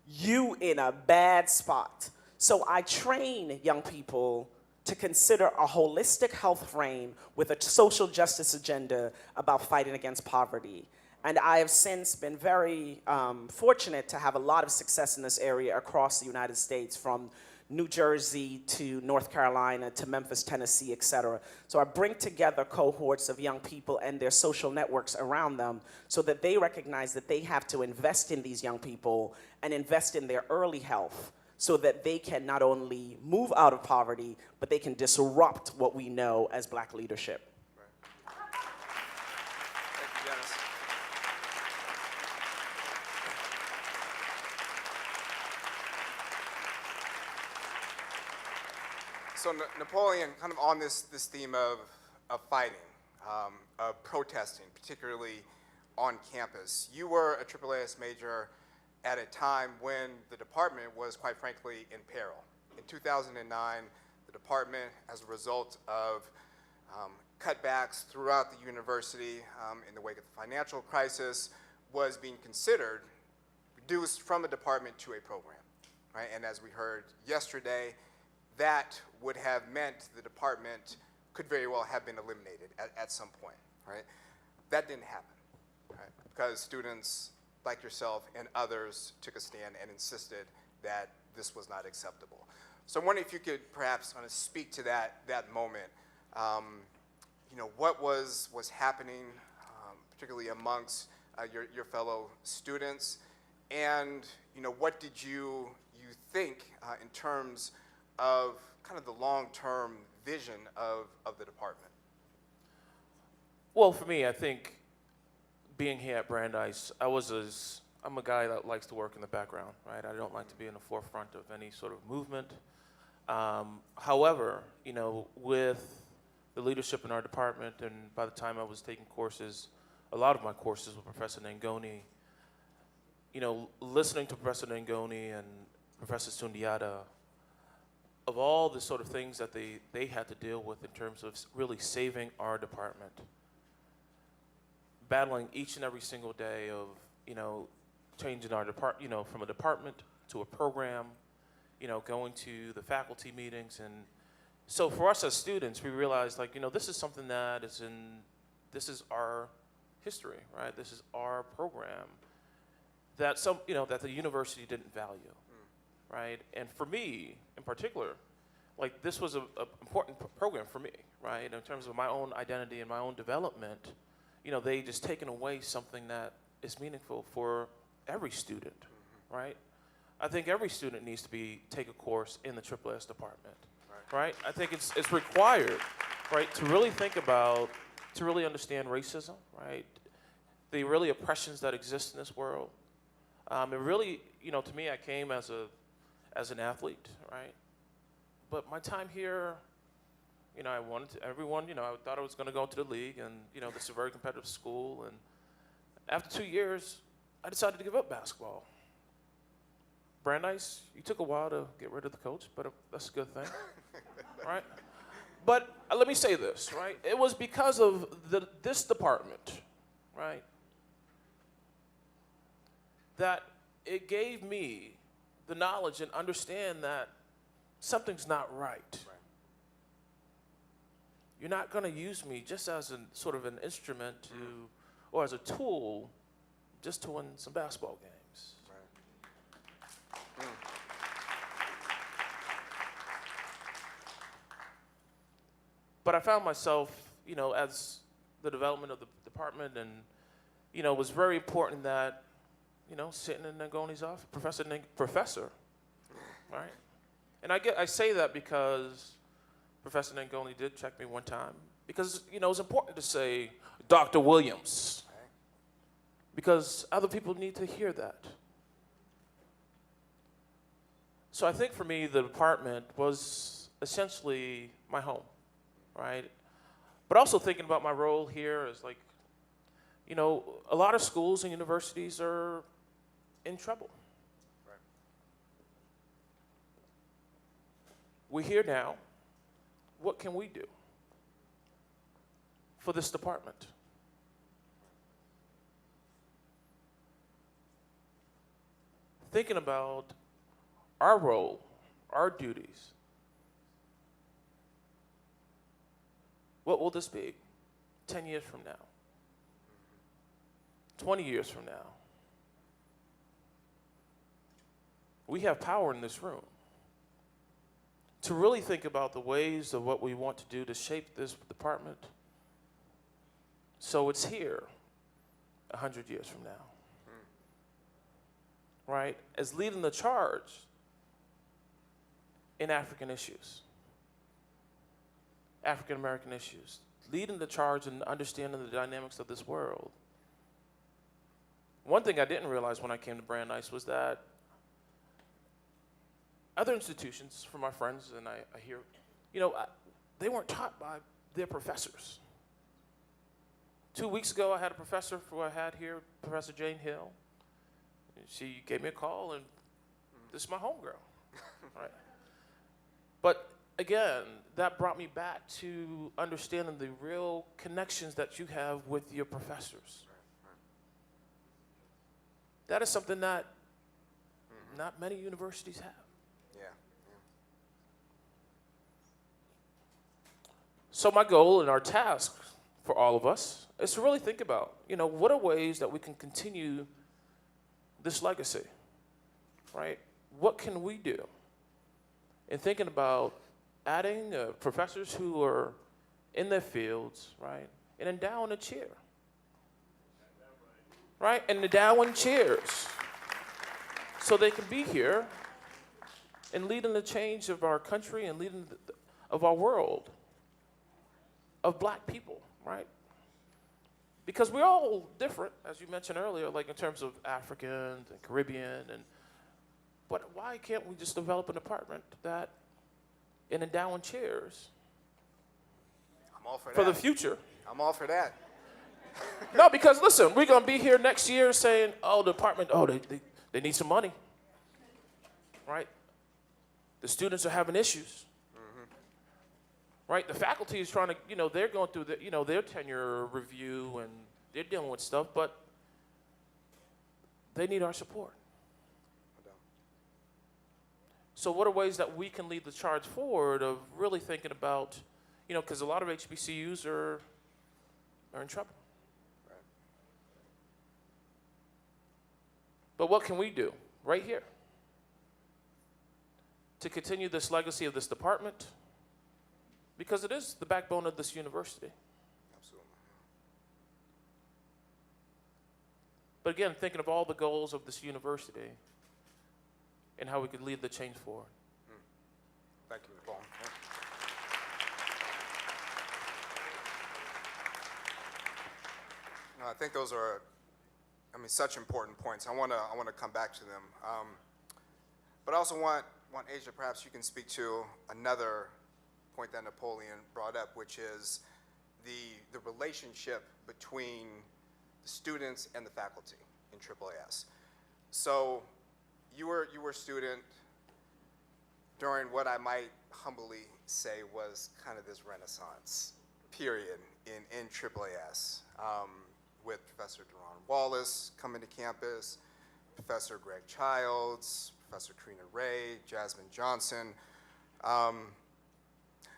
you in a bad spot. So I train young people to consider a holistic health frame with a social justice agenda about fighting against poverty. And I have since been very fortunate to have a lot of success in this area across the United States, from New Jersey to North Carolina to Memphis, Tennessee, et cetera. So I bring together cohorts of young people and their social networks around them so that they recognize that they have to invest in these young people and invest in their early health so that they can not only move out of poverty, but they can disrupt what we know as Black leadership. Thank you, Dennis. So Napoleon, kind of on this theme of fighting, of protesting, particularly on campus. You were a AAAS major at a time when the department was, quite frankly, in peril. In 2009, the department, as a result of cutbacks throughout the university in the wake of the financial crisis, was being considered reduced from a department to a program, right? And as we heard yesterday, that would have meant the department could very well have been eliminated at some point, right? That didn't happen, right? Because students like yourself and others took a stand and insisted that this was not acceptable. So I'm wondering if you could perhaps kind of speak to that moment. You know, what was happening, particularly amongst your fellow students, and you know, what did you think in terms of kind of the long-term vision of the department? Well, for me, I think being here at Brandeis, I'm a guy that likes to work in the background, right? I don't like to be in the forefront of any sort of movement. However, you know, with the leadership in our department, and by the time I was taking courses, a lot of my courses with Professor Nangoni, you know, listening to Professor Nangoni and Professor Sundiata, of all the sort of things that they had to deal with in terms of really saving our department, battling each and every single day of, you know, changing our department, you know, from a department to a program, you know, going to the faculty meetings. And so for us as students, we realized, like, you know, this is something that this is our history, right? This is our program that that the university didn't value, right? And for me, in particular, like, this was a important program for me, right? In terms of my own identity and my own development, you know, they just taken away something that is meaningful for every student, right? I think every student needs to take a course in the AAAS department, right? I think it's required, right, to really think about, to really understand racism, right? The really oppressions that exist in this world. And really, you know, to me, I came as an athlete, right? But my time here, you know, I thought I was going to go to the league, and, you know, this is a very competitive school. And after 2 years, I decided to give up basketball. Brandeis, you took a while to get rid of the coach, but that's a good thing, right? But let me say this, right? It was because of this department, right, that it gave me the knowledge and understand that something's not right. You're not going to use me just as sort of an instrument or as a tool just to win some basketball games. But I found myself, you know, as the development of the department, and, you know, it was very important that, you know, sitting in Nangoni's office, professor, right? And I say that because Professor Nangoni did check me one time, because, you know, it's important to say Dr. Williams, because other people need to hear that. So I think for me, the department was essentially my home, right? But also thinking about my role here is, like, you know, a lot of schools and universities are in trouble. Right. We're here now. What can we do for this department? Thinking about our role, our duties, What will this be 10 years from now? 20 years from now? We have power in this room to really think about the ways of what we want to do to shape this department so it's here 100 years from now. Right? As leading the charge in African issues, African American issues, leading the charge in understanding the dynamics of this world. One thing I didn't realize when I came to Brandeis was that other institutions, from my friends, and I hear, they weren't taught by their professors. 2 weeks ago, I had a professor who I had here, Professor Jane Hill. She gave me a call, and this is my homegirl, right? But again, that brought me back to understanding the real connections that you have with your professors. That is something that not many universities have. Yeah. So my goal and our task for all of us is to really think about, what are ways that we can continue this legacy, right? What can we do? And thinking about adding professors who are in their fields, right? And endowing a chair, right? And endowing chairs so they can be here and leading the change of our country and leading of our world, of black people, right? Because we're all different, as you mentioned earlier, like in terms of Africans and Caribbean, but why can't we just develop a department that in endowing chairs I'm all for that. for the future? I'm all for that. No, because listen, we're gonna be here next year saying, oh, the department, they need some money, right? The students are having issues. Right, the faculty is trying to, they're going through their tenure review and they're dealing with stuff, but they need our support. So what are ways that we can lead the charge forward of really thinking about, because a lot of HBCUs are in trouble. Right. But what can we do right here to continue this legacy of this department? Because it is the backbone of this university. Absolutely. But again, thinking of all the goals of this university and how we could lead the change forward. Thank you, Ms. Bowman. No, I think those are, such important points. I want to come back to them. But I also want Asia, perhaps you can speak to another point that Napoleon brought up, which is the relationship between the students and the faculty in AAAS. So you were a student during what I might humbly say was kind of this renaissance period in AAAS, with Professor Deron Wallace coming to campus, Professor Greg Childs, Professor Corina Ray, Jasmine Johnson,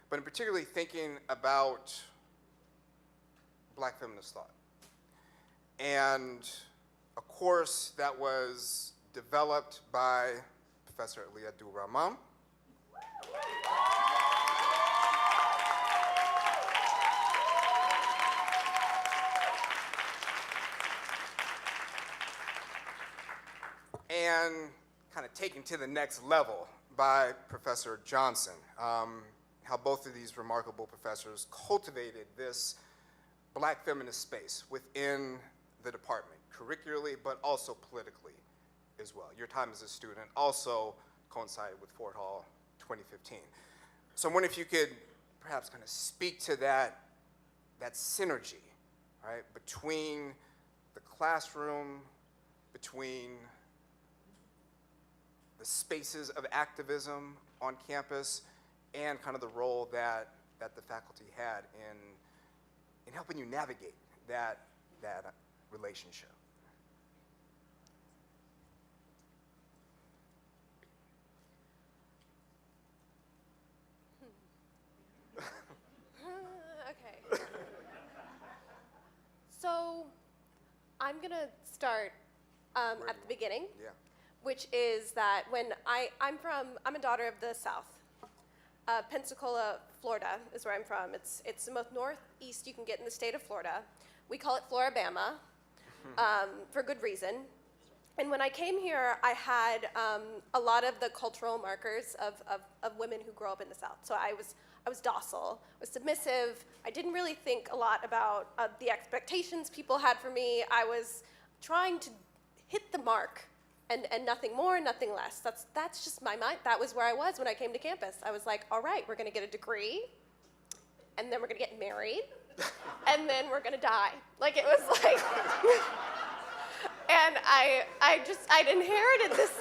but in particularly thinking about Black feminist thought. And a course that was developed by Professor Ibrahim, and kind of taken to the next level by Professor Johnson. How both of these remarkable professors cultivated this Black feminist space within the department, curricularly, but also politically as well. Your time as a student also coincided with Fort Hall 2015. So I'm wondering if you could perhaps kind of speak to that synergy, right, between the classroom, between the spaces of activism on campus, and kind of the role that the faculty had in helping you navigate that relationship. Okay. I'm going to start at the beginning, Yeah. which is that when I'm a daughter of the South. Pensacola, Florida is where I'm from. It's the most northeast you can get in the state of Florida. We call it Floribama for good reason. And when I came here, I had a lot of the cultural markers of women who grow up in the South. So I was docile, I was submissive. I didn't really think a lot about the expectations people had for me. I was trying to hit the mark and nothing more, nothing less. That's just my mind. That was where I was when I came to campus. I was like, all right, we're gonna get a degree, and then we're gonna get married, and then we're gonna die. Like, it was like, and I'd inherited this,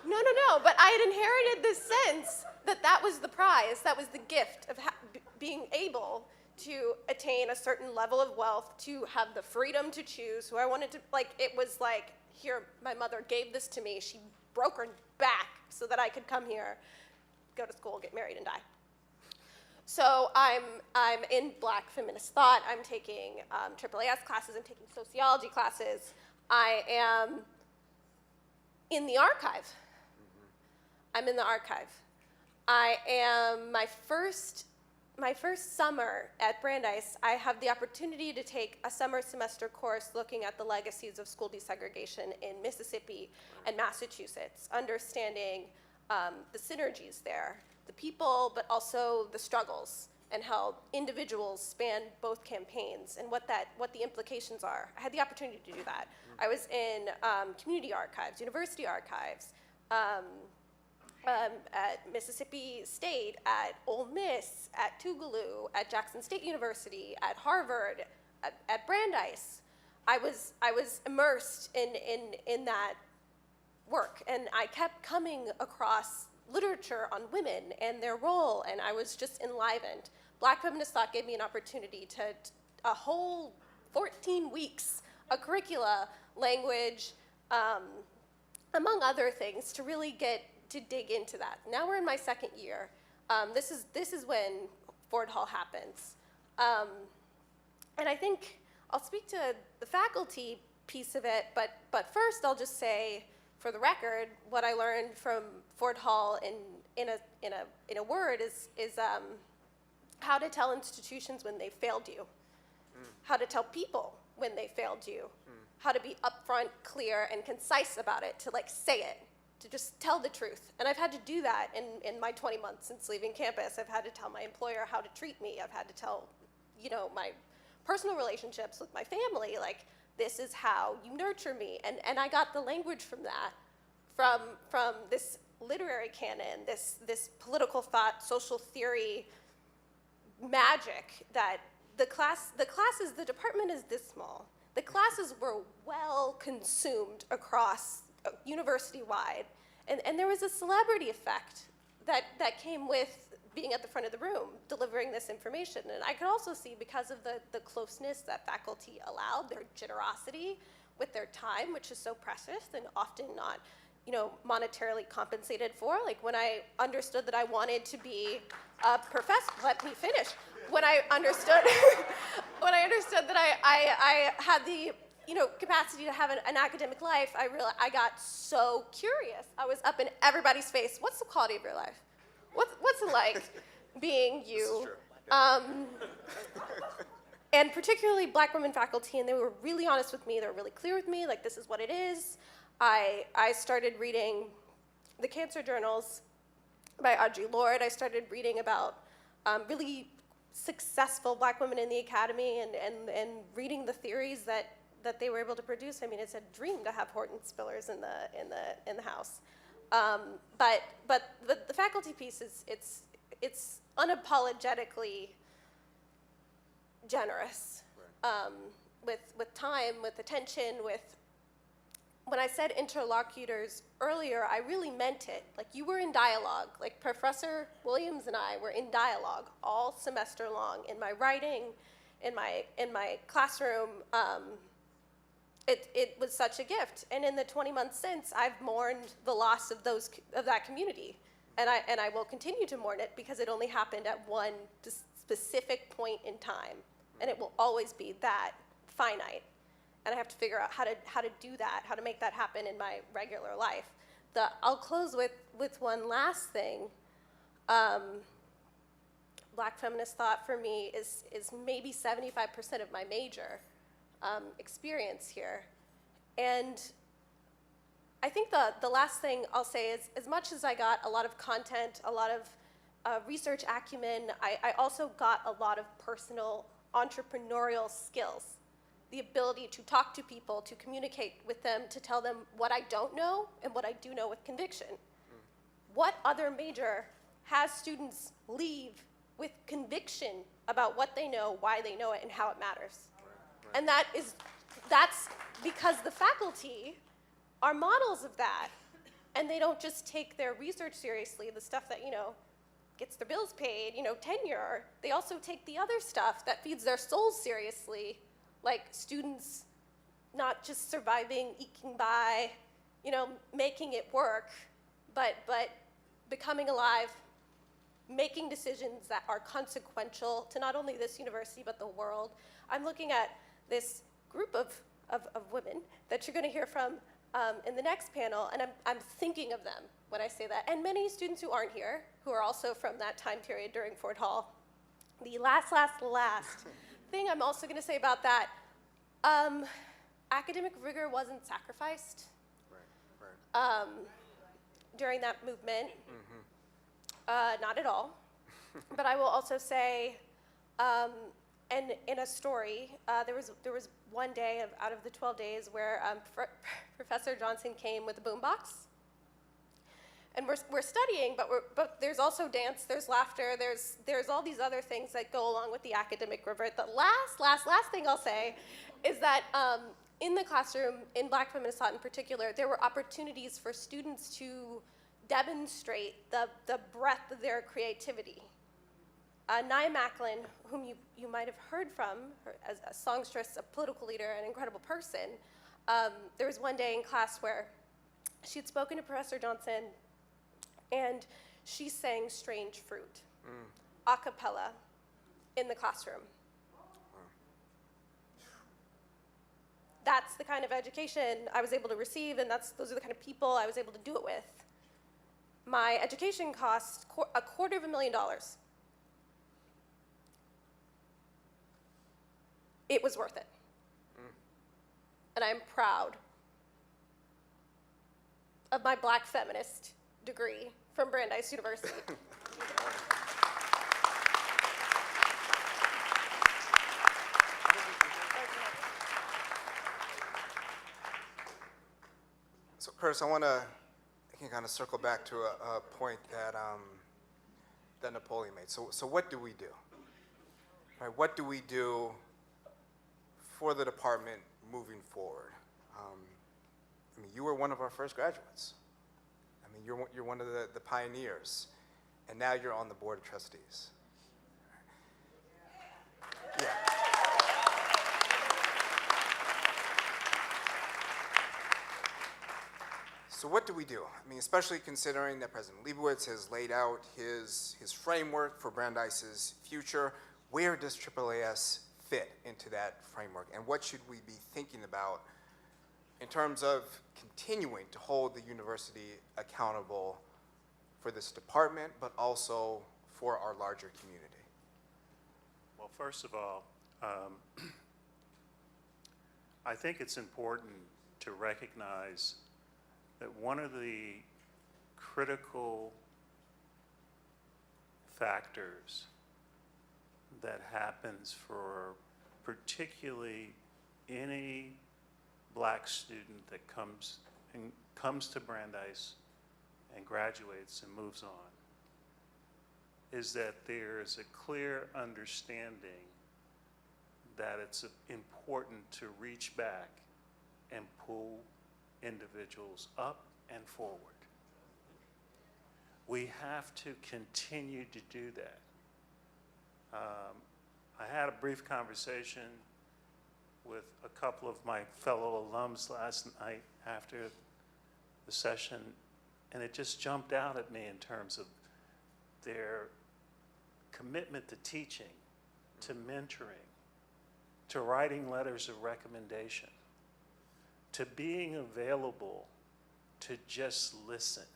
no, but I had inherited this sense that was the prize, that was the gift of being able to attain a certain level of wealth, to have the freedom to choose who I wanted to, like, it was like, here, my mother gave this to me. She broke her back so that I could come here, go to school, get married, and die. So I'm in Black feminist thought. I'm taking AAAS classes. I'm taking sociology classes. I am in the archive. I'm in the archive. I am my first summer at Brandeis, I have the opportunity to take a summer semester course looking at the legacies of school desegregation in Mississippi and Massachusetts, understanding the synergies there, the people, but also the struggles, and how individuals span both campaigns and what the implications are. I had the opportunity to do that. I was in community archives, university archives, at Mississippi State, at Ole Miss, at Tougaloo, at Jackson State University, at Harvard, at Brandeis. I was immersed in that work, and I kept coming across literature on women and their role, and I was just enlivened. Black feminist thought gave me an opportunity to a whole 14 weeks, a curricula, language, among other things, to really get to dig into that. Now we're in my second year. This is when Ford Hall happens. And I think I'll speak to the faculty piece of it, but first I'll just say, for the record, what I learned from Ford Hall in a word is how to tell institutions when they failed you, how to tell people when they failed you, how to be upfront, clear, and concise about it, to say it, to just tell the truth. And I've had to do that in my 20 months since leaving campus. I've had to tell my employer how to treat me. I've had to tell, my personal relationships with my family, this is how you nurture me. And I got the language from that, from this literary canon, this political thought, social theory magic that the department is this small. The classes were well consumed across university-wide, and there was a celebrity effect that came with being at the front of the room, delivering this information. And I could also see, because of the closeness that faculty allowed, their generosity with their time, which is so precious and often not, monetarily compensated for. When I understood that I wanted to be a professor, let me finish. When I understood, that I had the capacity to have an academic life, I got so curious. I was up in everybody's face. What's the quality of your life? What's it like being you? And particularly Black women faculty, and they were really honest with me. They were really clear with me, this is what it is. I started reading the cancer journals by Audre Lorde. I started reading about really successful Black women in the academy and reading the theories that they were able to produce. I mean, it's a dream to have Horton Spillers in the house. But the faculty piece it's unapologetically generous, with time, with attention, when I said interlocutors earlier, I really meant it. You were in dialogue. Professor Williams and I were in dialogue all semester long, in my writing, in my classroom. It was such a gift. And in the 20 months since, I've mourned the loss of that community. And I will continue to mourn it, because it only happened at one specific point in time. And it will always be that, finite. and I have to figure out how to do that, how to make that happen in my regular life. I'll close with one last thing. Black feminist thought for me is maybe 75% of my major experience here. And I think the last thing I'll say is, as much as I got a lot of content, a lot of research acumen, I also got a lot of personal entrepreneurial skills. The ability to talk to people, to communicate with them, to tell them what I don't know and what I do know with conviction. What other major has students leave with conviction about what they know, why they know it, and how it matters? Right. And that's because the faculty are models of that, and they don't just take their research seriously, the stuff that, gets their bills paid, tenure. They also take the other stuff that feeds their souls seriously, like students not just surviving, eking by, making it work, but becoming alive, making decisions that are consequential to not only this university, but the world. I'm looking at this group of women that you're going to hear from in the next panel, and I'm thinking of them when I say that. And many students who aren't here, who are also from that time period during Fort Hall. The last thing I'm also going to say about that, academic rigor wasn't sacrificed during that movement. Not at all. But I will also say, and in a story, there was one day out of the 12 days where Professor Johnson came with a boombox. And we're studying, but there's also dance, there's laughter, there's all these other things that go along with the academic rigor. The last thing I'll say is that in the classroom, in Black feminist thought in particular, there were opportunities for students to demonstrate the breadth of their creativity. Nia Macklin, whom you might have heard from as a songstress, a political leader, an incredible person, there was one day in class where she had spoken to Professor Johnson, and she sang Strange Fruit, a cappella, in the classroom. That's the kind of education I was able to receive, and those are the kind of people I was able to do it with. My education cost $250,000. It was worth it. And I'm proud of my Black feminist degree from Brandeis University. So, Curtis, I want to kind of circle back to a point that Napoleon made. So what do we do? Right, what do we do for the department moving forward? You were one of our first graduates. You're one of the pioneers, and now you're on the board of trustees. Yeah. So what do we do? Especially considering that President Leibowitz has laid out his framework for Brandeis's future. Where does AAAS fit into that framework, and what should we be thinking about in terms of continuing to hold the university accountable for this department, but also for our larger community? Well, first of all, I think it's important to recognize that one of the critical factors that happens for particularly any Black student that comes to Brandeis and graduates and moves on is that there's a clear understanding that it's important to reach back and pull individuals up and forward. We have to continue to do that. I had a brief conversation with a couple of my fellow alums last night after the session, and it just jumped out at me in terms of their commitment to teaching, to mentoring, to writing letters of recommendation. to being available to just listen.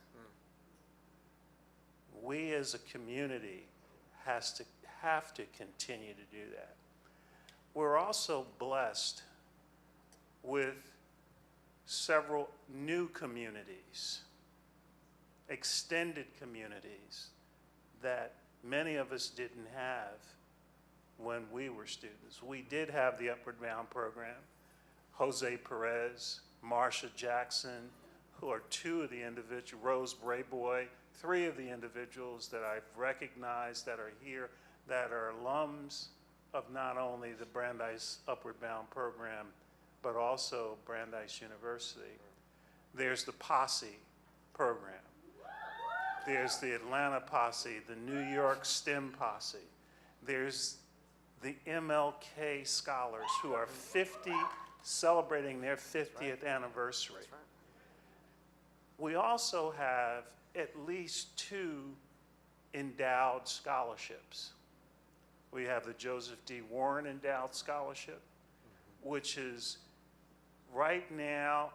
We as a community have to continue to do that. We're also blessed with several new communities, extended communities that many of us didn't have when we were students. We did have the Upward Bound program. Jose Perez, Marsha Jackson, who are two of the individuals, Rose Brayboy, three of the individuals that I've recognized that are here, that are alums of not only the Brandeis Upward Bound program, but also Brandeis University. There's the Posse program. There's the Atlanta Posse, the New York STEM Posse. There's the MLK Scholars, who are celebrating their 50th anniversary. We also have at least 2 endowed scholarships. We have the Joseph D. Warren Endowed Scholarship, which is right now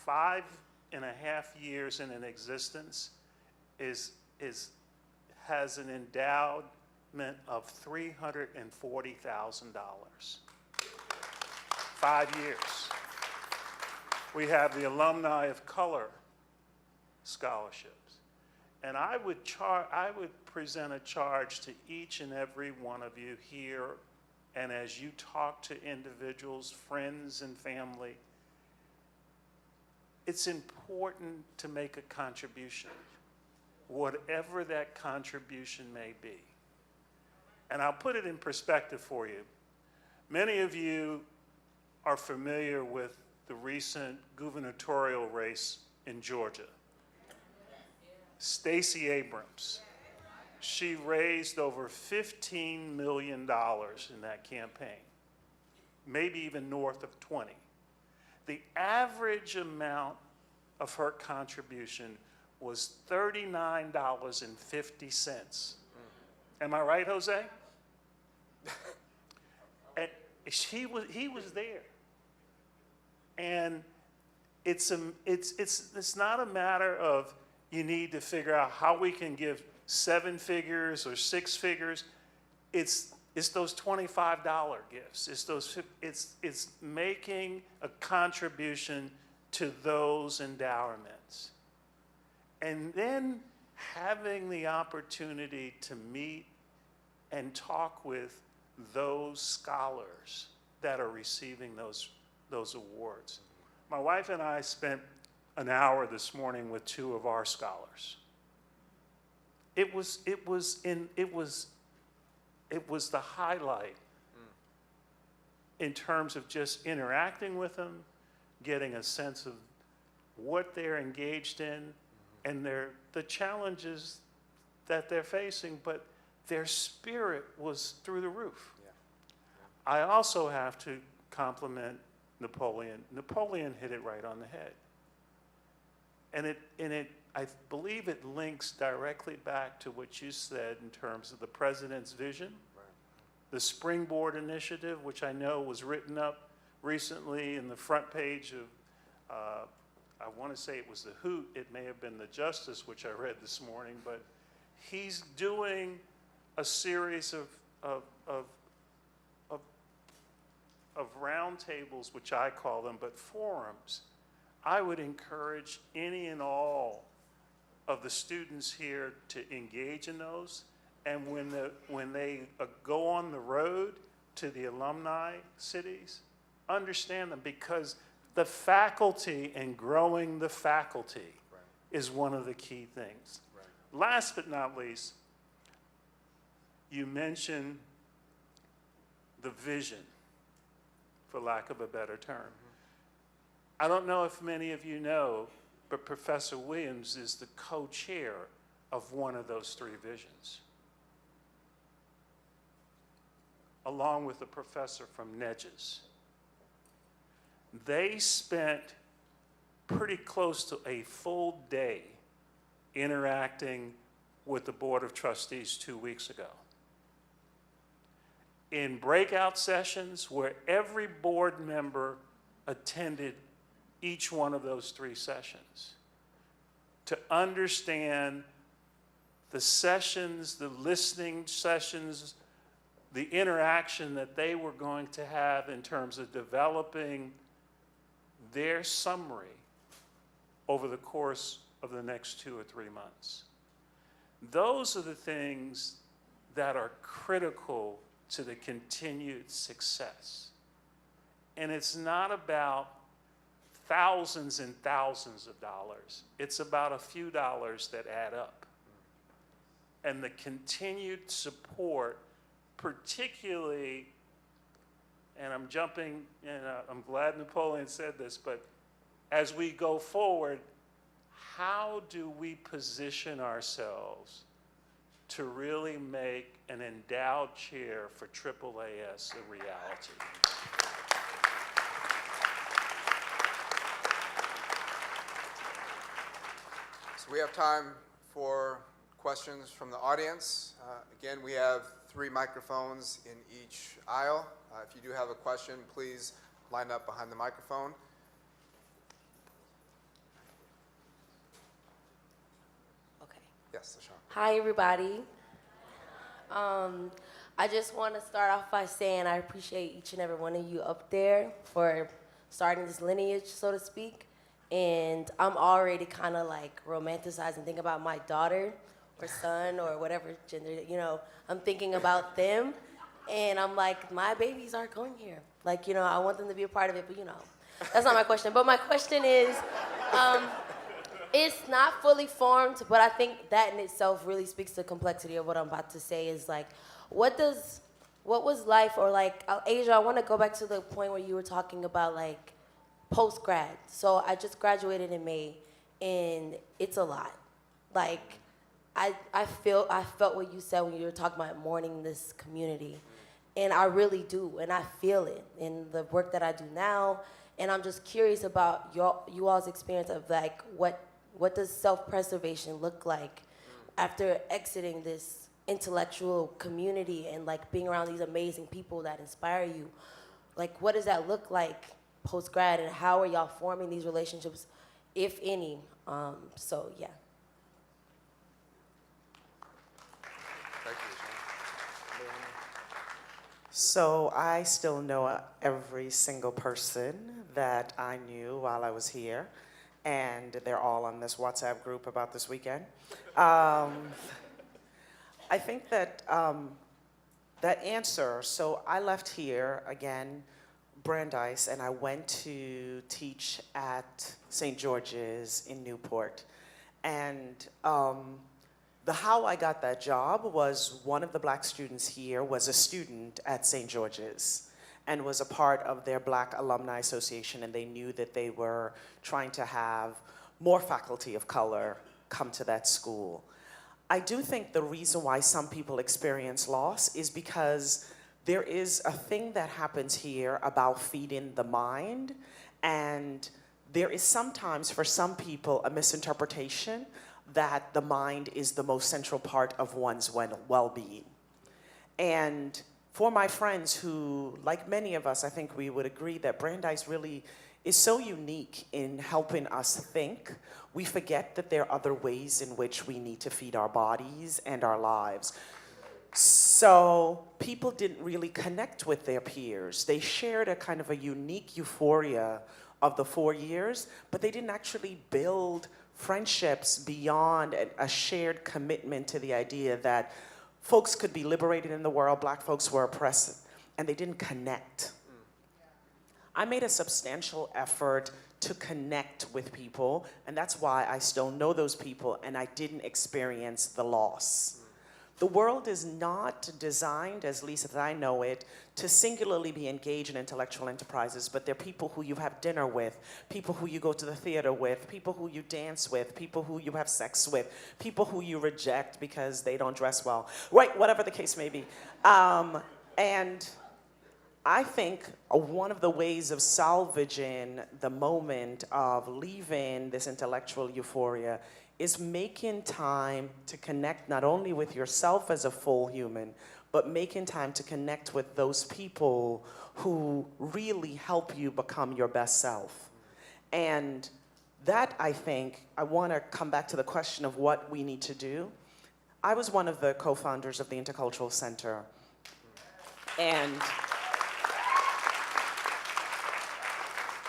5.5 years in existence, has an endowment of $340,000. 5 years. We have the Alumni of Color scholarships. And I would present a charge to each and every one of you here, and as you talk to individuals, friends, and family, it's important to make a contribution, whatever that contribution may be. And I'll put it in perspective for you. Many of you are familiar with the recent gubernatorial race in Georgia. Stacey Abrams, she raised over $15 million in that campaign, maybe even north of 20. The average amount of her contribution was $39.50. Am I right, Jose? And he was there. And it's not a matter of you need to figure out how we can give 7 figures or 6 figures. It's those $25 gifts. It's making a contribution to those endowments. And then having the opportunity to meet and talk with those scholars that are receiving those awards. My wife and I spent an hour this morning with 2 of our scholars. It was the highlight in terms of just interacting with them, getting a sense of what they're engaged in, and the challenges that they're facing, but their spirit was through the roof. Yeah. I also have to compliment Napoleon. Napoleon hit it right on the head. And I believe it links directly back to what you said in terms of the president's vision, right. The Springboard Initiative, which I know was written up recently in the front page of, I want to say it was the Hoot, it may have been the Justice, which I read this morning, but he's doing a series of roundtables, which I call them, but forums. I would encourage any and all of the students here to engage in those, and when they go on the road to the alumni cities, understand them, because the faculty and growing the faculty right. is one of the key things. Right. Last but not least, you mentioned the vision, for lack of a better term. Mm-hmm. I don't know if many of you know, but Professor Williams is the co-chair of one of those 3 visions, along with a professor from Nedges. They spent pretty close to a full day interacting with the Board of Trustees 2 weeks ago. In breakout sessions where every board member attended each one of those 3 sessions, to understand the sessions, the listening sessions, the interaction that they were going to have in terms of developing their summary over the course of the next 2 or 3 months. Those are the things that are critical to the continued success. And it's not about thousands and thousands of dollars. It's about a few dollars that add up. And the continued support, particularly, and I'm jumping, and I'm glad Napoleon said this, but as we go forward, how do we position ourselves to really make an endowed chair for AAAS a reality? So we have time for questions from the audience. Again, we have 3 microphones in each aisle. If you do have a question, please line up behind the microphone. Okay. Yes, Ashan. Hi, everybody. I just want to start off by saying I appreciate each and every one of you up there for starting this lineage, so to speak. And I'm already kind of like romanticizing, thinking about my daughter or son or whatever gender, you know, I'm thinking about them. And I'm like, my babies are going here. Like, you know, I want them to be a part of it, but you know, that's not my question. But my question is, it's not fully formed, but I think that in itself really speaks to the complexity of what I'm about to say is like, what was life, or like, Asia, I want to go back to the point where you were talking about like post-grad. So I just graduated in May, and it's a lot. Like, I felt what you said when you were talking about mourning this community. And I really do, and I feel it in the work that I do now. And I'm just curious about you all's experience of like, what does self-preservation look like after exiting this intellectual community and like being around these amazing people that inspire you? Like, what does that look like post-grad, and how are y'all forming these relationships, if any? So, yeah. Thank you, Ashan. So I still know every single person that I knew while I was here, and they're all on this WhatsApp group about this weekend. I think that that answer, so I left here, again, Brandeis, and I went to teach at St. George's in Newport. And how I got that job was one of the black students here was a student at St. George's and was a part of their Black Alumni Association, and they knew that they were trying to have more faculty of color come to that school. I do think the reason why some people experience loss is because there is a thing that happens here about feeding the mind, and there is sometimes for some people a misinterpretation that the mind is the most central part of one's well-being. And for my friends who, like many of us, I think we would agree that Brandeis really is so unique in helping us think, we forget that there are other ways in which we need to feed our bodies and our lives. So people didn't really connect with their peers. They shared a kind of a unique euphoria of the 4 years, but they didn't actually build friendships beyond a shared commitment to the idea that folks could be liberated in the world, black folks were oppressed, and they didn't connect. I made a substantial effort to connect with people, and that's why I still know those people, and I didn't experience the loss. The world is not designed, at least as I know it, to singularly be engaged in intellectual enterprises, but they're people who you have dinner with, people who you go to the theater with, people who you dance with, people who you have sex with, people who you reject because they don't dress well, right, whatever the case may be. And I think one of the ways of salvaging the moment of leaving this intellectual euphoria is making time to connect not only with yourself as a full human, but making time to connect with those people who really help you become your best self. And that, I think, I want to come back to the question of what we need to do. I was one of the co-founders of the Intercultural Center. And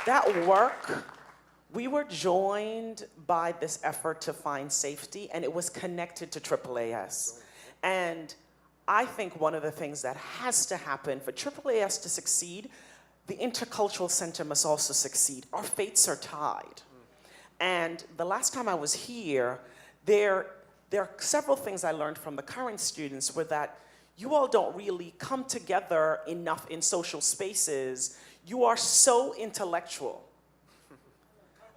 that work, we were joined by this effort to find safety, and it was connected to AAAS. And I think one of the things that has to happen for AAAS to succeed, the Intercultural Center must also succeed. Our fates are tied. And the last time I was here, there are several things I learned from the current students were that you all don't really come together enough in social spaces. You are so intellectual.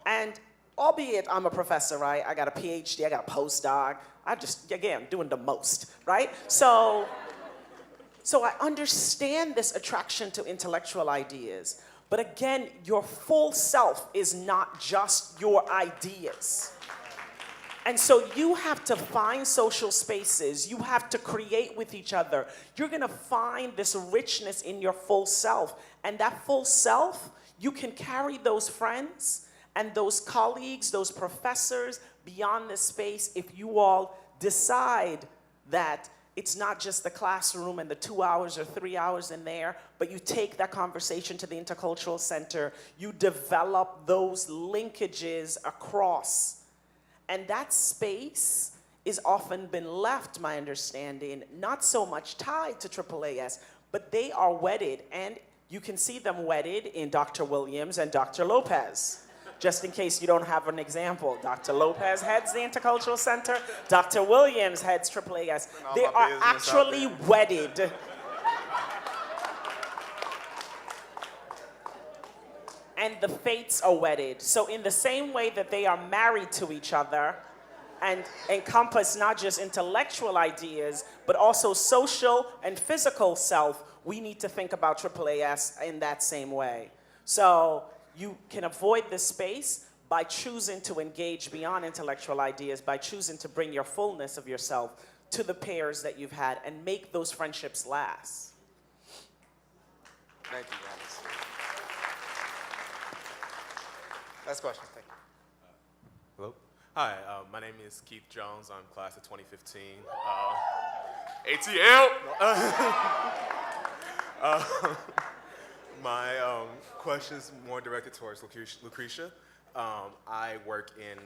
And albeit I'm a professor, right? I got a PhD, I got a postdoc. I'm doing the most, right? So I understand this attraction to intellectual ideas. But again, your full self is not just your ideas. And so you have to find social spaces. You have to create with each other. You're going to find this richness in your full self. And that full self, you can carry those friends and those colleagues, those professors beyond this space if you all decide that it's not just the classroom and the 2 hours or 3 hours in there, but you take that conversation to the Intercultural Center, you develop those linkages across. And that space is often been left, my understanding, not so much tied to AAAS, but they are wedded, and you can see them wedded in Dr. Williams and Dr. Lopez. Just in case you don't have an example, Dr. Lopez heads the Intercultural Center, Dr. Williams heads AAAS. They are actually wedded. And the fates are wedded. So in the same way that they are married to each other and encompass not just intellectual ideas, but also social and physical self, we need to think about AAAS in that same way. So you can avoid this space by choosing to engage beyond intellectual ideas, by choosing to bring your fullness of yourself to the pairs that you've had and make those friendships last. Thank you, Brandeis. Last question, thank you. Hello. Hi, my name is Keith Jones. I'm class of 2015. ATL! My question is more directed towards Lucretia. I work in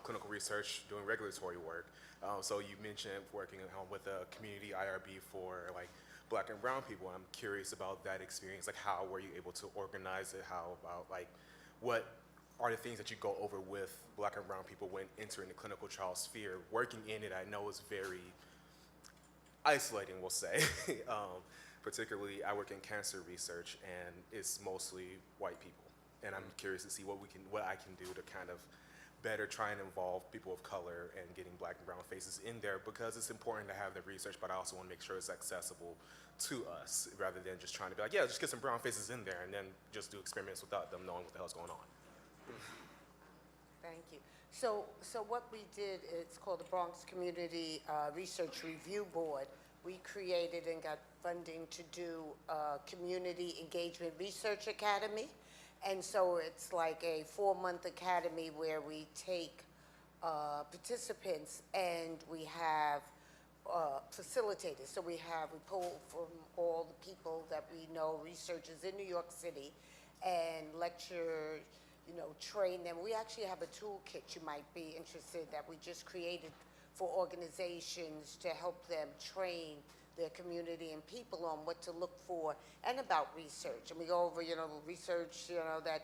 clinical research doing regulatory work. So you mentioned working with a community IRB for like Black and brown people. I'm curious about that experience. Like, how were you able to organize it? How about, like, what are the things that you go over with Black and brown people when entering the clinical trial sphere? Working in it, I know is very isolating, we'll say. Particularly, I work in cancer research, and it's mostly white people. And I'm curious to see what I can do to kind of better try and involve people of color and getting Black and brown faces in there, because it's important to have the research, but I also want to make sure it's accessible to us, rather than just trying to be like, yeah, just get some brown faces in there and then just do experiments without them knowing what the hell's going on. Thank you. So what we did, it's called the Bronx Community Research Review Board. We created and got funding to do a Community Engagement Research Academy. And so it's like a 4-month academy where we take participants and we have facilitators. So we pull from all the people that we know, researchers in New York City, and lecture, train them. We actually have a toolkit you might be interested that we just created for organizations to help them train their community and people on what to look for and about research. And we go over, research, that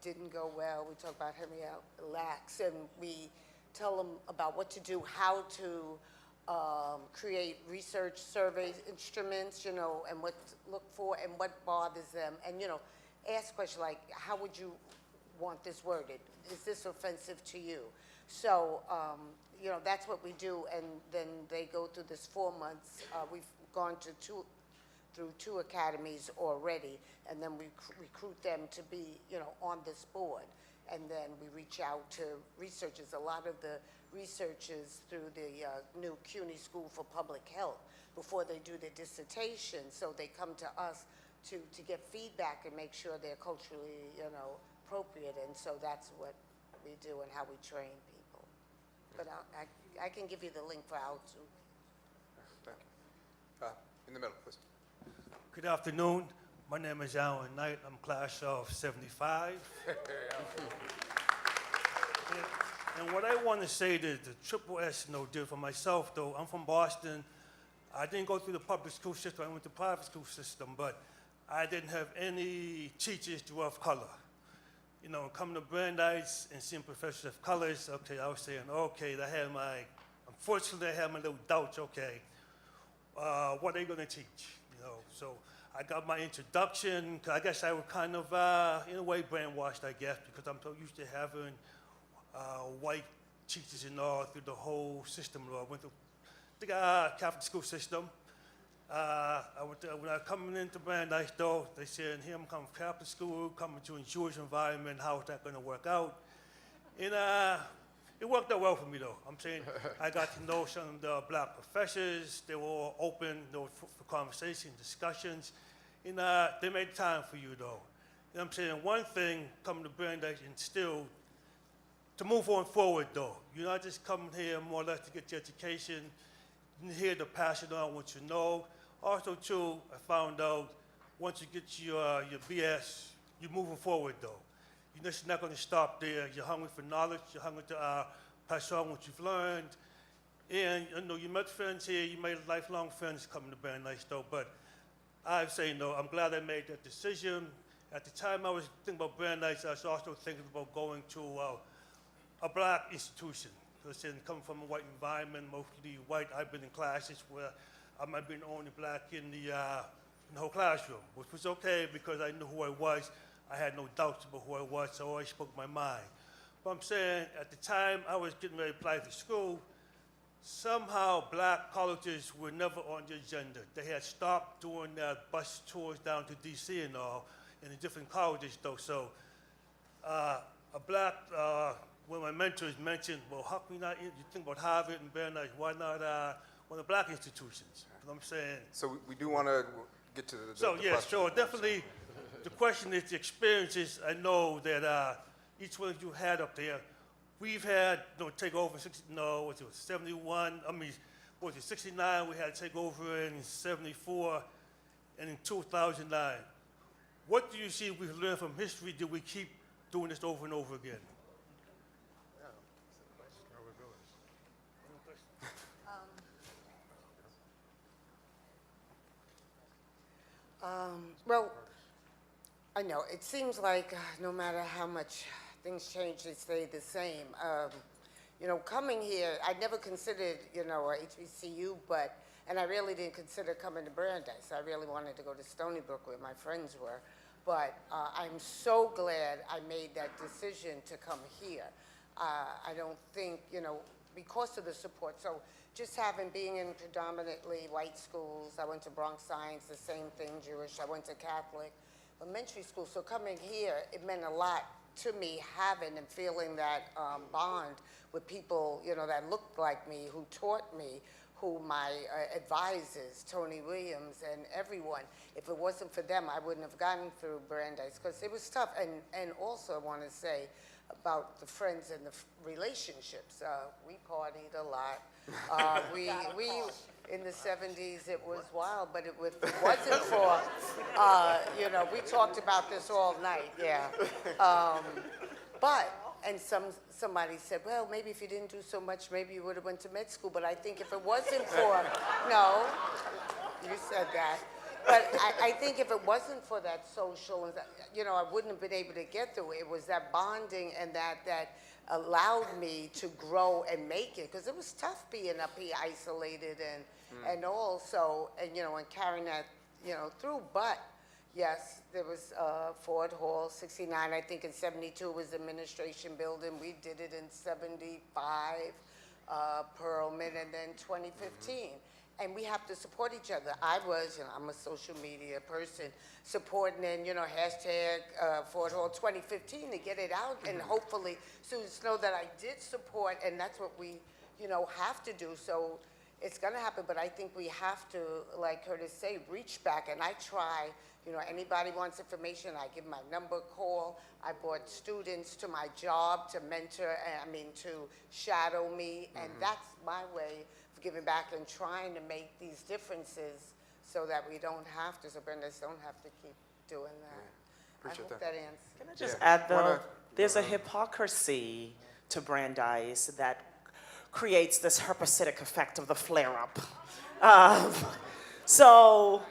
didn't go well. We talk about Henry Lax, and we tell them about what to do, how to create research survey instruments, and what to look for and what bothers them. And, ask questions like, how would you want this worded? Is this offensive to you? So, that's what we do, and then they go through this 4 months. We've gone through two academies already, and then we recruit them to be, on this board. And then we reach out to researchers. A lot of the researchers through the new CUNY School for Public Health before they do their dissertation, so they come to us to get feedback and make sure they're culturally, appropriate, and so that's what we do and how we train people. But I can give you the link for how to. Thank you. In the middle, please. Good afternoon. My name is Alan Knight. I'm class of 75. And what I want to say to the Triple S, no deal for myself, though. I'm from Boston. I didn't go through the public school system. I went to the private school system, but I didn't have any teachers who were of color. You know, coming to Brandeis and seeing professors of colors, okay, I was saying, okay, unfortunately, I had my little doubts, okay, what are they going to teach? You know, so I got my introduction. I guess I was kind of, in a way, brainwashed, I guess, because I'm so used to having white teachers and all through the whole system. I went to the Catholic school system. When I coming into Brandeis, though, they said, here I'm coming from Catholic school, coming to a Jewish environment, how is that going to work out? And it worked out well for me, though. I'm saying I got to know some of the black professors. They were all open, for conversation, discussions. And they made time for you, though. And I'm saying one thing coming to Brandeis and still to move on forward, though. You're not just coming here more or less to get your education. You're here to pass it on what you know. Also, too, I found out once you get your BS, you're moving forward, though. You're just not going to stop there. You're hungry for knowledge. You're hungry to pass on what you've learned. And you know, you met friends here. You made lifelong friends coming to Brandeis, though. But I say no. I'm glad I made that decision. At the time I was thinking about Brandeis, I was also thinking about going to a black institution. Because coming from a white environment, mostly white, I've been in classes where I might have been the only black in the whole classroom, which was okay because I knew who I was. I had no doubts about who I was, so I always spoke my mind. But I'm saying, at the time I was getting ready to apply to school, somehow black colleges were never on the agenda. They had stopped doing their bus tours down to DC and all, in the different colleges though. So one of my mentors mentioned, well, how can you not, you think about Harvard and Brandeis, why not one of the black institutions? You know what I'm saying? So we do want to get to the So, the yeah, question. so definitely, the question is the experiences. I know that each one of you had up there. We've had, take over, 71, 69, we had to take over in 74, and in 2009. What do you see we've learned from history? Do we keep doing this over and over again? Well, I know, it seems like no matter how much things change, they stay the same. You know, coming here, I never considered, a HBCU, and I really didn't consider coming to Brandeis. I really wanted to go to Stony Brook where my friends were. But I'm so glad I made that decision to come here. I don't think, because of the support. So just being in predominantly white schools, I went to Bronx Science, the same thing, Jewish. I went to Catholic elementary school. So coming here, it meant a lot to me having and feeling that bond with people, that looked like me, who taught me, who my advisors, Tony Williams and everyone. If it wasn't for them, I wouldn't have gotten through Brandeis because it was tough. And also I want to say about the friends and the relationships. We partied a lot. We in the 70s, it was wild, but it wasn't for, we talked about this all night, yeah. And somebody said, well, maybe if you didn't do so much, maybe you would have went to med school. But I think if it wasn't for, no, you said that. But I think if it wasn't for that social, I wouldn't have been able to get through it. It was that bonding and that allowed me to grow and make it. Because it was tough being up here isolated and also, and carrying that, through. But yes, there was Ford Hall, 69. I think in 72 was the administration building. We did it in 75, Perlman, and then 2015. And we have to support each other. I'm a social media person, supporting and, hashtag Ford Hall 2015 to get it out and hopefully students know that I did support, and that's what we, have to do. So it's going to happen, but I think we have to, like Curtis say, reach back. And I try, anybody wants information, I give my number, call. I brought students to my job to mentor, to shadow me. And that's my way of giving back and trying to make these differences so that we don't have to, so Brandeis don't have to keep doing that. Appreciate I hope that. that answers. Can I just Yeah. add, though, Wanna- there's a hypocrisy to Brandeis that creates this herpesitic effect of the flare-up. So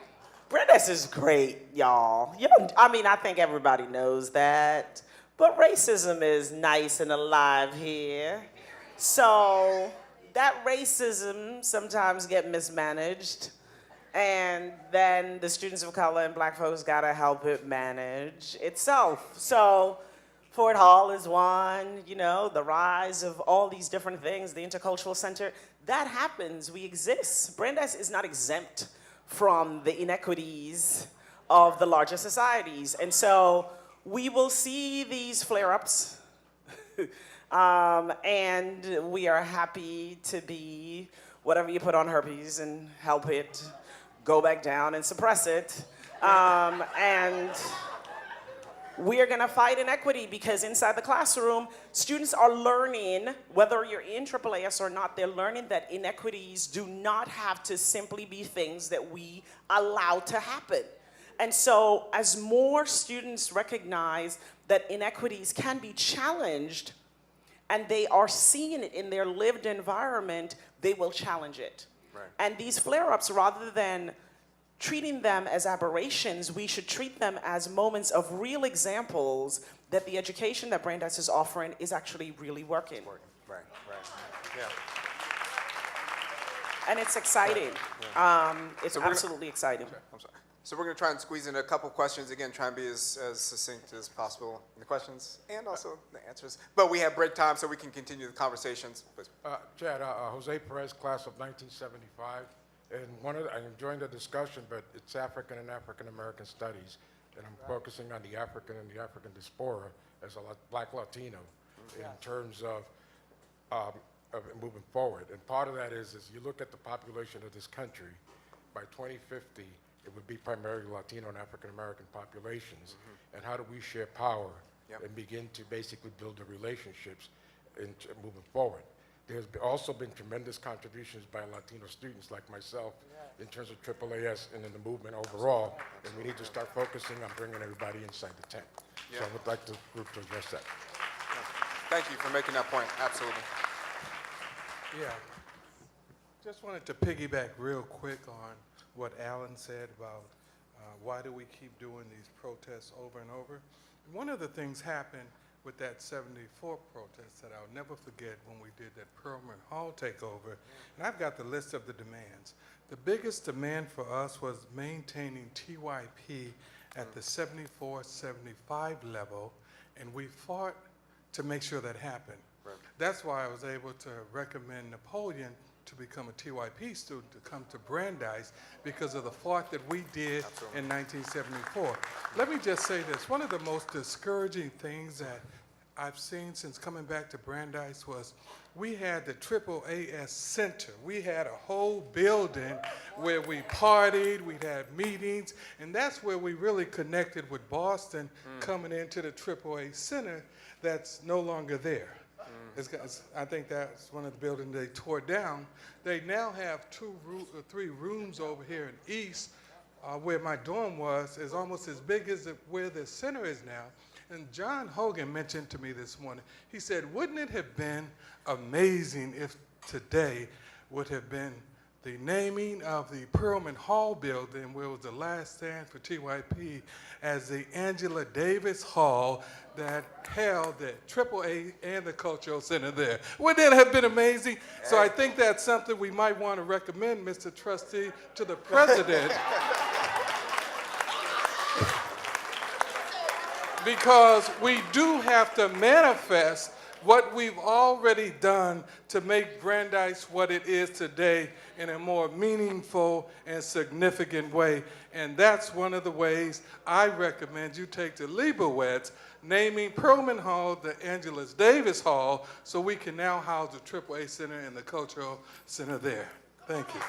Brandeis is great, y'all. I think everybody knows that. But racism is nice and alive here. So that racism sometimes get mismanaged. And then the students of color and black folks gotta help it manage itself. So Ford Hall is one, the rise of all these different things, the Intercultural Center. That happens, we exist. Brandeis is not exempt from the inequities of the larger societies. And so we will see these flare-ups. And we are happy to be whatever you put on herpes and help it go back down and suppress it. And we are gonna fight inequity because inside the classroom, students are learning, whether you're in AAAS or not, they're learning that inequities do not have to simply be things that we allow to happen. And so as more students recognize that inequities can be challenged and they are seeing it in their lived environment, they will challenge it. Right. And these flare-ups, rather than treating them as aberrations, we should treat them as moments of real examples that the education that Brandeis is offering is actually really working. Right. Yeah. And it's exciting. It's So we're gonna- absolutely exciting. I'm sorry. So we're going to try and squeeze in a couple questions. Again, try and be as succinct as possible in the questions and also the answers. But we have break time, so we can continue the conversations. Please. Chad, Jose Perez, class of 1975. And I'm enjoying the discussion, but it's African and African American studies. And I'm focusing on the African and the African diaspora as a Black Latino in terms of moving forward. And part of that is you look at the population of this country, by 2050, it would be primarily Latino and African American populations. And how do we share power and begin to basically build the relationships moving forward? There's also been tremendous contributions by Latino students like myself in terms of AAAS and in the movement overall, and we need to start focusing on bringing everybody inside the tent. So I would like the group to address that. Thank you for making that point. Absolutely. Yeah. Just wanted to piggyback real quick on what Alan said about why do we keep doing these protests over and over. One of the things happened with that 74 protest that I'll never forget when we did that Perlman Hall takeover. And I've got the list of the demands. The biggest demand for us was maintaining TYP at the 74, 75 level, and we fought to make sure that happened. Right. That's why I was able to recommend Napoleon to become a TYP student to come to Brandeis because of the fight that we did in 1974. Let me just say this. One of the most discouraging things that I've seen since coming back to Brandeis was we had the AAAS Center. We had a whole building where we partied, we'd had meetings, and that's where we really connected with Boston coming into the AAA Center that's no longer there. I think that's one of the buildings they tore down. They now have 3 rooms over here in East, where my dorm was, is almost as big as where the center is now. And John Hogan mentioned to me this morning, he said, wouldn't it have been amazing if today would have been the naming of the Perlman Hall building, where it was the last stand for TYP, as the Angela Davis Hall that held the AAA and the Cultural Center there. Wouldn't it have been amazing? So I think that's something we might want to recommend, Mr. Trustee, to the president. Because we do have to manifest what we've already done to make Brandeis what it is today in a more meaningful and significant way. And that's one of the ways I recommend you take to Leibowitz, naming Perlman Hall the Angela Davis Hall, so we can now house the AAA Center and the Cultural Center there. Thank you.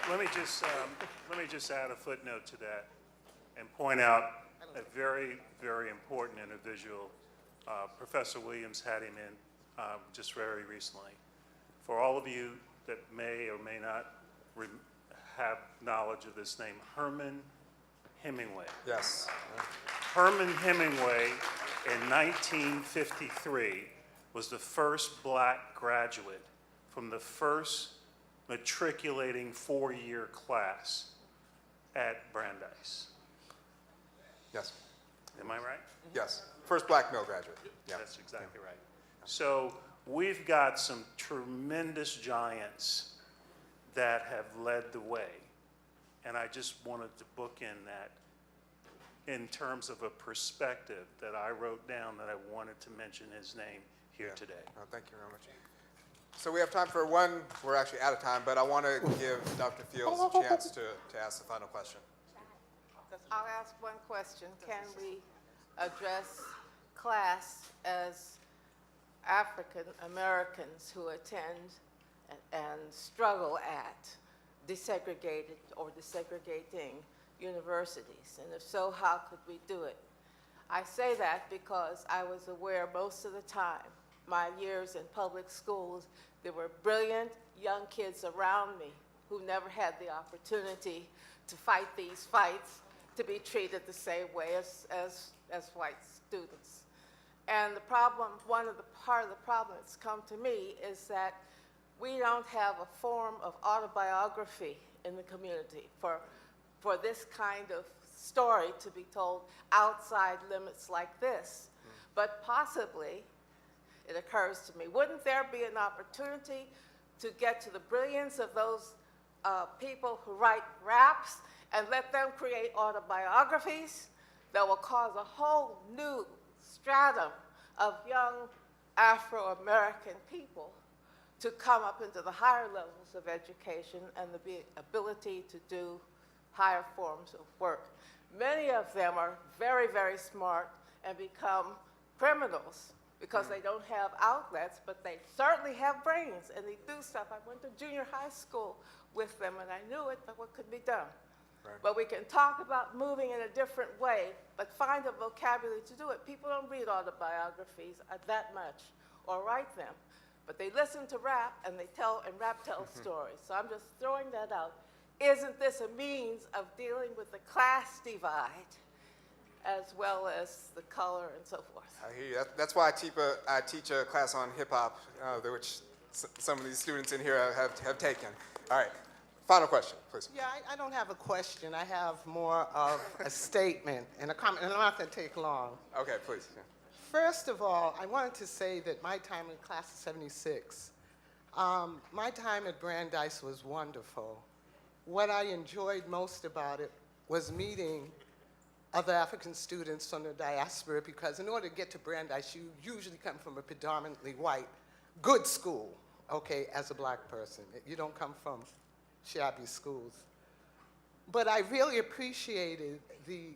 Let me just add a footnote to that and point out a very, very important individual. Professor Williams had him in just very recently. For all of you that may or may not have knowledge of this name, Herman Hemingway. Yes. Herman Hemingway in 1953 was the first black graduate from the first matriculating four-year class at Brandeis. Yes. Am I right? Yes. First black male graduate. Yeah. That's exactly right. So we've got some tremendous giants that have led the way. And I just wanted to bookend that in terms of a perspective that I wrote down that I wanted to mention his name here today. Oh, thank you very much. So we have time for one, we're actually out of time, but I want to give Dr. Fields a chance to ask the final question. I'll ask one question. Can we address class as African Americans who attend and struggle at desegregated or desegregating universities? And if so, how could we do it? I say that because I was aware most of the time, my years in public schools, there were brilliant young kids around me who never had the opportunity to fight these fights, to be treated the same way as white students. And the problem, part of the problem that's come to me is that we don't have a form of autobiography in the community for this kind of story to be told outside limits like this. But possibly, it occurs to me, wouldn't there be an opportunity to get to the brilliance of those people who write raps and let them create autobiographies that will cause a whole new stratum of young Afro-American people to come up into the higher levels of education and the ability to do higher forms of work. Many of them are very, very smart and become criminals because they don't have outlets, but they certainly have brains and they do stuff. I went to junior high school with them and I knew it, but what could be done? Right. But we can talk about moving in a different way, but find a vocabulary to do it. People don't read autobiographies that much or write them, but they listen to rap and rap tells stories. So I'm just throwing that out. Isn't this a means of dealing with the class divide as well as the color and so forth? I hear you. That's why I teach a class on hip hop, which some of these students in here have taken. All right. Final question, please. Yeah, I don't have a question. I have more of a statement and a comment, and I'm not going to take long. Okay, please. Yeah. First of all, I wanted to say that my time in class of 76, my time at Brandeis was wonderful. What I enjoyed most about it was meeting other African students from the diaspora, because in order to get to Brandeis, you usually come from a predominantly white, good school, okay, as a black person. You don't come from shabby schools. But I really appreciated the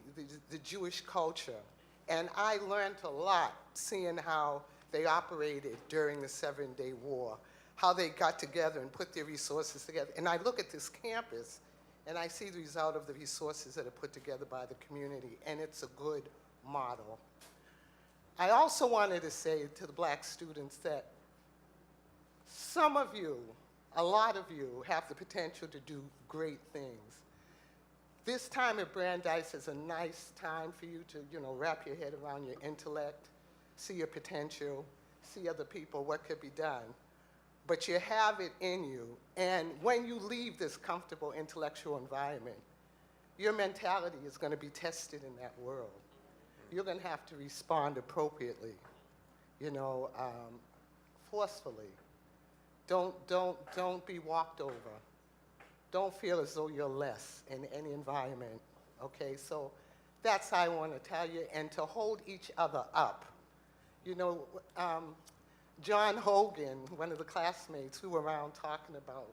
Jewish culture, and I learned a lot seeing how they operated during the 7-Day War, how they got together and put their resources together. And I look at this campus, and I see the result of the resources that are put together by the community, and it's a good model. I also wanted to say to the black students that some of you, a lot of you, have the potential to do great things. This time at Brandeis is a nice time for you to, wrap your head around your intellect, see your potential, see other people, what could be done. But you have it in you, and when you leave this comfortable intellectual environment, your mentality is going to be tested in that world. You're going to have to respond appropriately, forcefully. Don't be walked over. Don't feel as though you're less in any environment, okay? So that's how I want to tell you, and to hold each other up. John Hogan, one of the classmates, we were around talking about,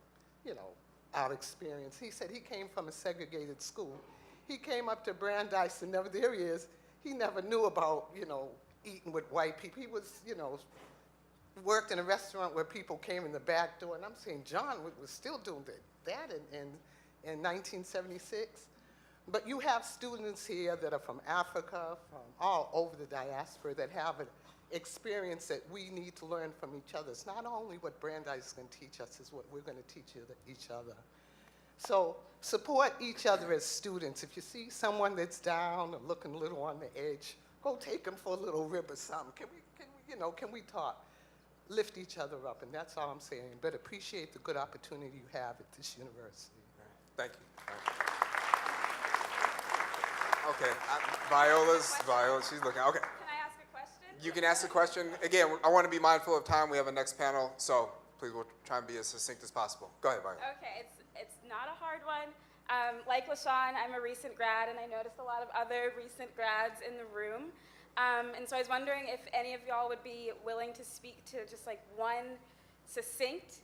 our experience. He said he came from a segregated school. He came up to Brandeis, and there he is. He never knew about, eating with white people. He was, worked in a restaurant where people came in the back door, and I'm saying, John was still doing that in 1976. But you have students here that are from Africa, from all over the diaspora, that have an experience that we need to learn from each other. It's not only what Brandeis is going to teach us, it's what we're going to teach each other. So support each other as students. If you see someone that's down or looking a little on the edge, go take them for a little rib or something. Can we talk? Lift each other up, and that's all I'm saying. But appreciate the good opportunity you have at this university. Thank you. Okay, Viola, she's looking. Okay. Can I ask a question? You can ask a question. Again, I want to be mindful of time. We have a next panel, so please, we'll try and be as succinct as possible. Go ahead, Viola. Okay, it's not a hard one. Like LaShawn, I'm a recent grad, and I noticed a lot of other recent grads in the room. And so I was wondering if any of y'all would be willing to speak to just like one succinct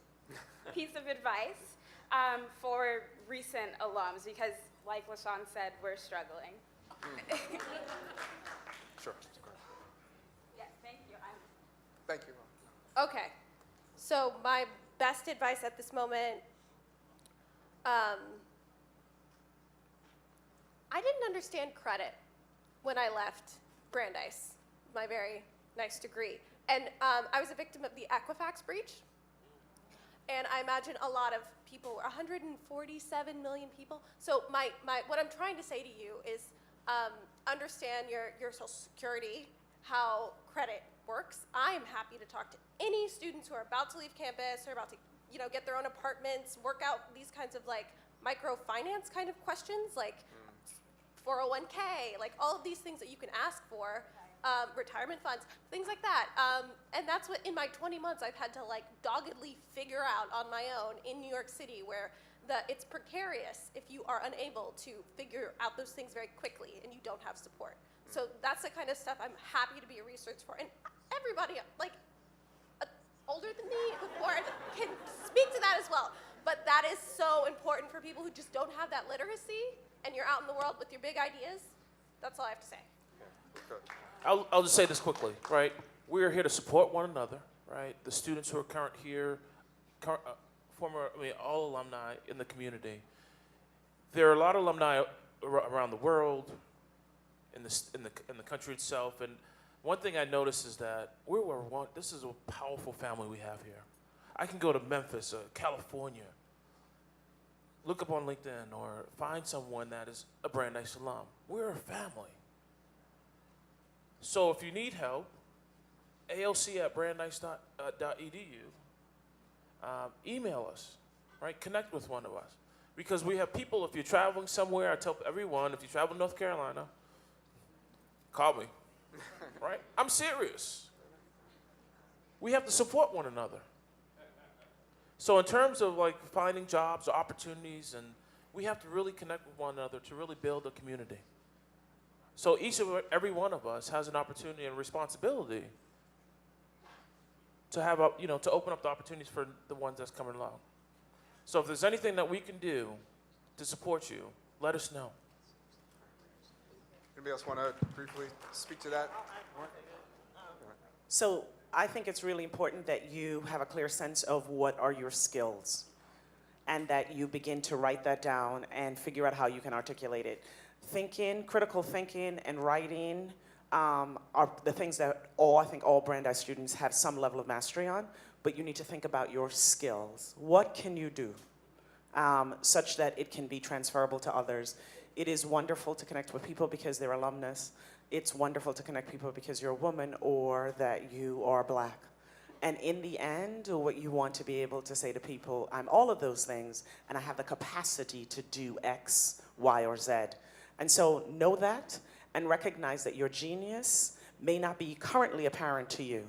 piece of advice for recent alums, because like LaShawn said, we're struggling. Sure. Yes, thank you. Thank you. Okay, so my best advice at this moment, I didn't understand credit when I left Brandeis, my very nice degree. And I was a victim of the Equifax breach. And I imagine a lot of people, 147 million people. So what I'm trying to say to you is understand your Social Security, how credit works. I am happy to talk to any students who are about to leave campus or about to get their own apartments, work out these kinds of like microfinance kind of questions, like 401k, like all of these things that you can ask for, retirement funds, things like that. And that's what in my 20 months I've had to like doggedly figure out on my own in New York City, where it's precarious if you are unable to figure out those things very quickly and you don't have support. So that's the kind of stuff I'm happy to be a resource for. And everybody like older than me can speak to that as well. But that is so important for people who just don't have that literacy, and you're out in the world with your big ideas. That's all I have to say. I'll just say this quickly, right? We're here to support one another, right? The students who are current here, all alumni in the community. There are a lot of alumni around the world, in the country itself, and one thing I noticed is that this is a powerful family we have here. I can go to Memphis, California, look up on LinkedIn or find someone that is a Brandeis alum. We're a family. So if you need help, alc@brandeis.edu, email us, right? Connect with one of us. Because we have people, if you're traveling somewhere, I tell everyone, if you travel to North Carolina, call me, right? I'm serious. We have to support one another. So in terms of like finding jobs or opportunities, and we have to really connect with one another to really build a community. So every one of us has an opportunity and responsibility to have to open up the opportunities for the ones that's coming along. So if there's anything that we can do to support you, let us know. Anybody else want to briefly speak to that? So I think it's really important that you have a clear sense of what are your skills, and that you begin to write that down and figure out how you can articulate it. Critical thinking and writing are the things that I think all Brandeis students have some level of mastery on, but you need to think about your skills. What can you do such that it can be transferable to others? It is wonderful to connect with people because they're alumnus. It's wonderful to connect people because you're a woman or that you are Black. And in the end, what you want to be able to say to people, I'm all of those things, and I have the capacity to do X, Y, or Z. And so know that and recognize that your genius may not be currently apparent to you,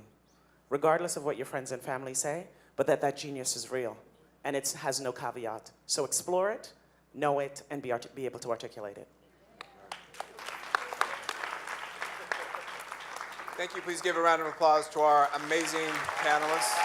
regardless of what your friends and family say, but that genius is real, and it has no caveat. So explore it, know it, and be able to articulate it. Thank you. Please give a round of applause to our amazing panelists.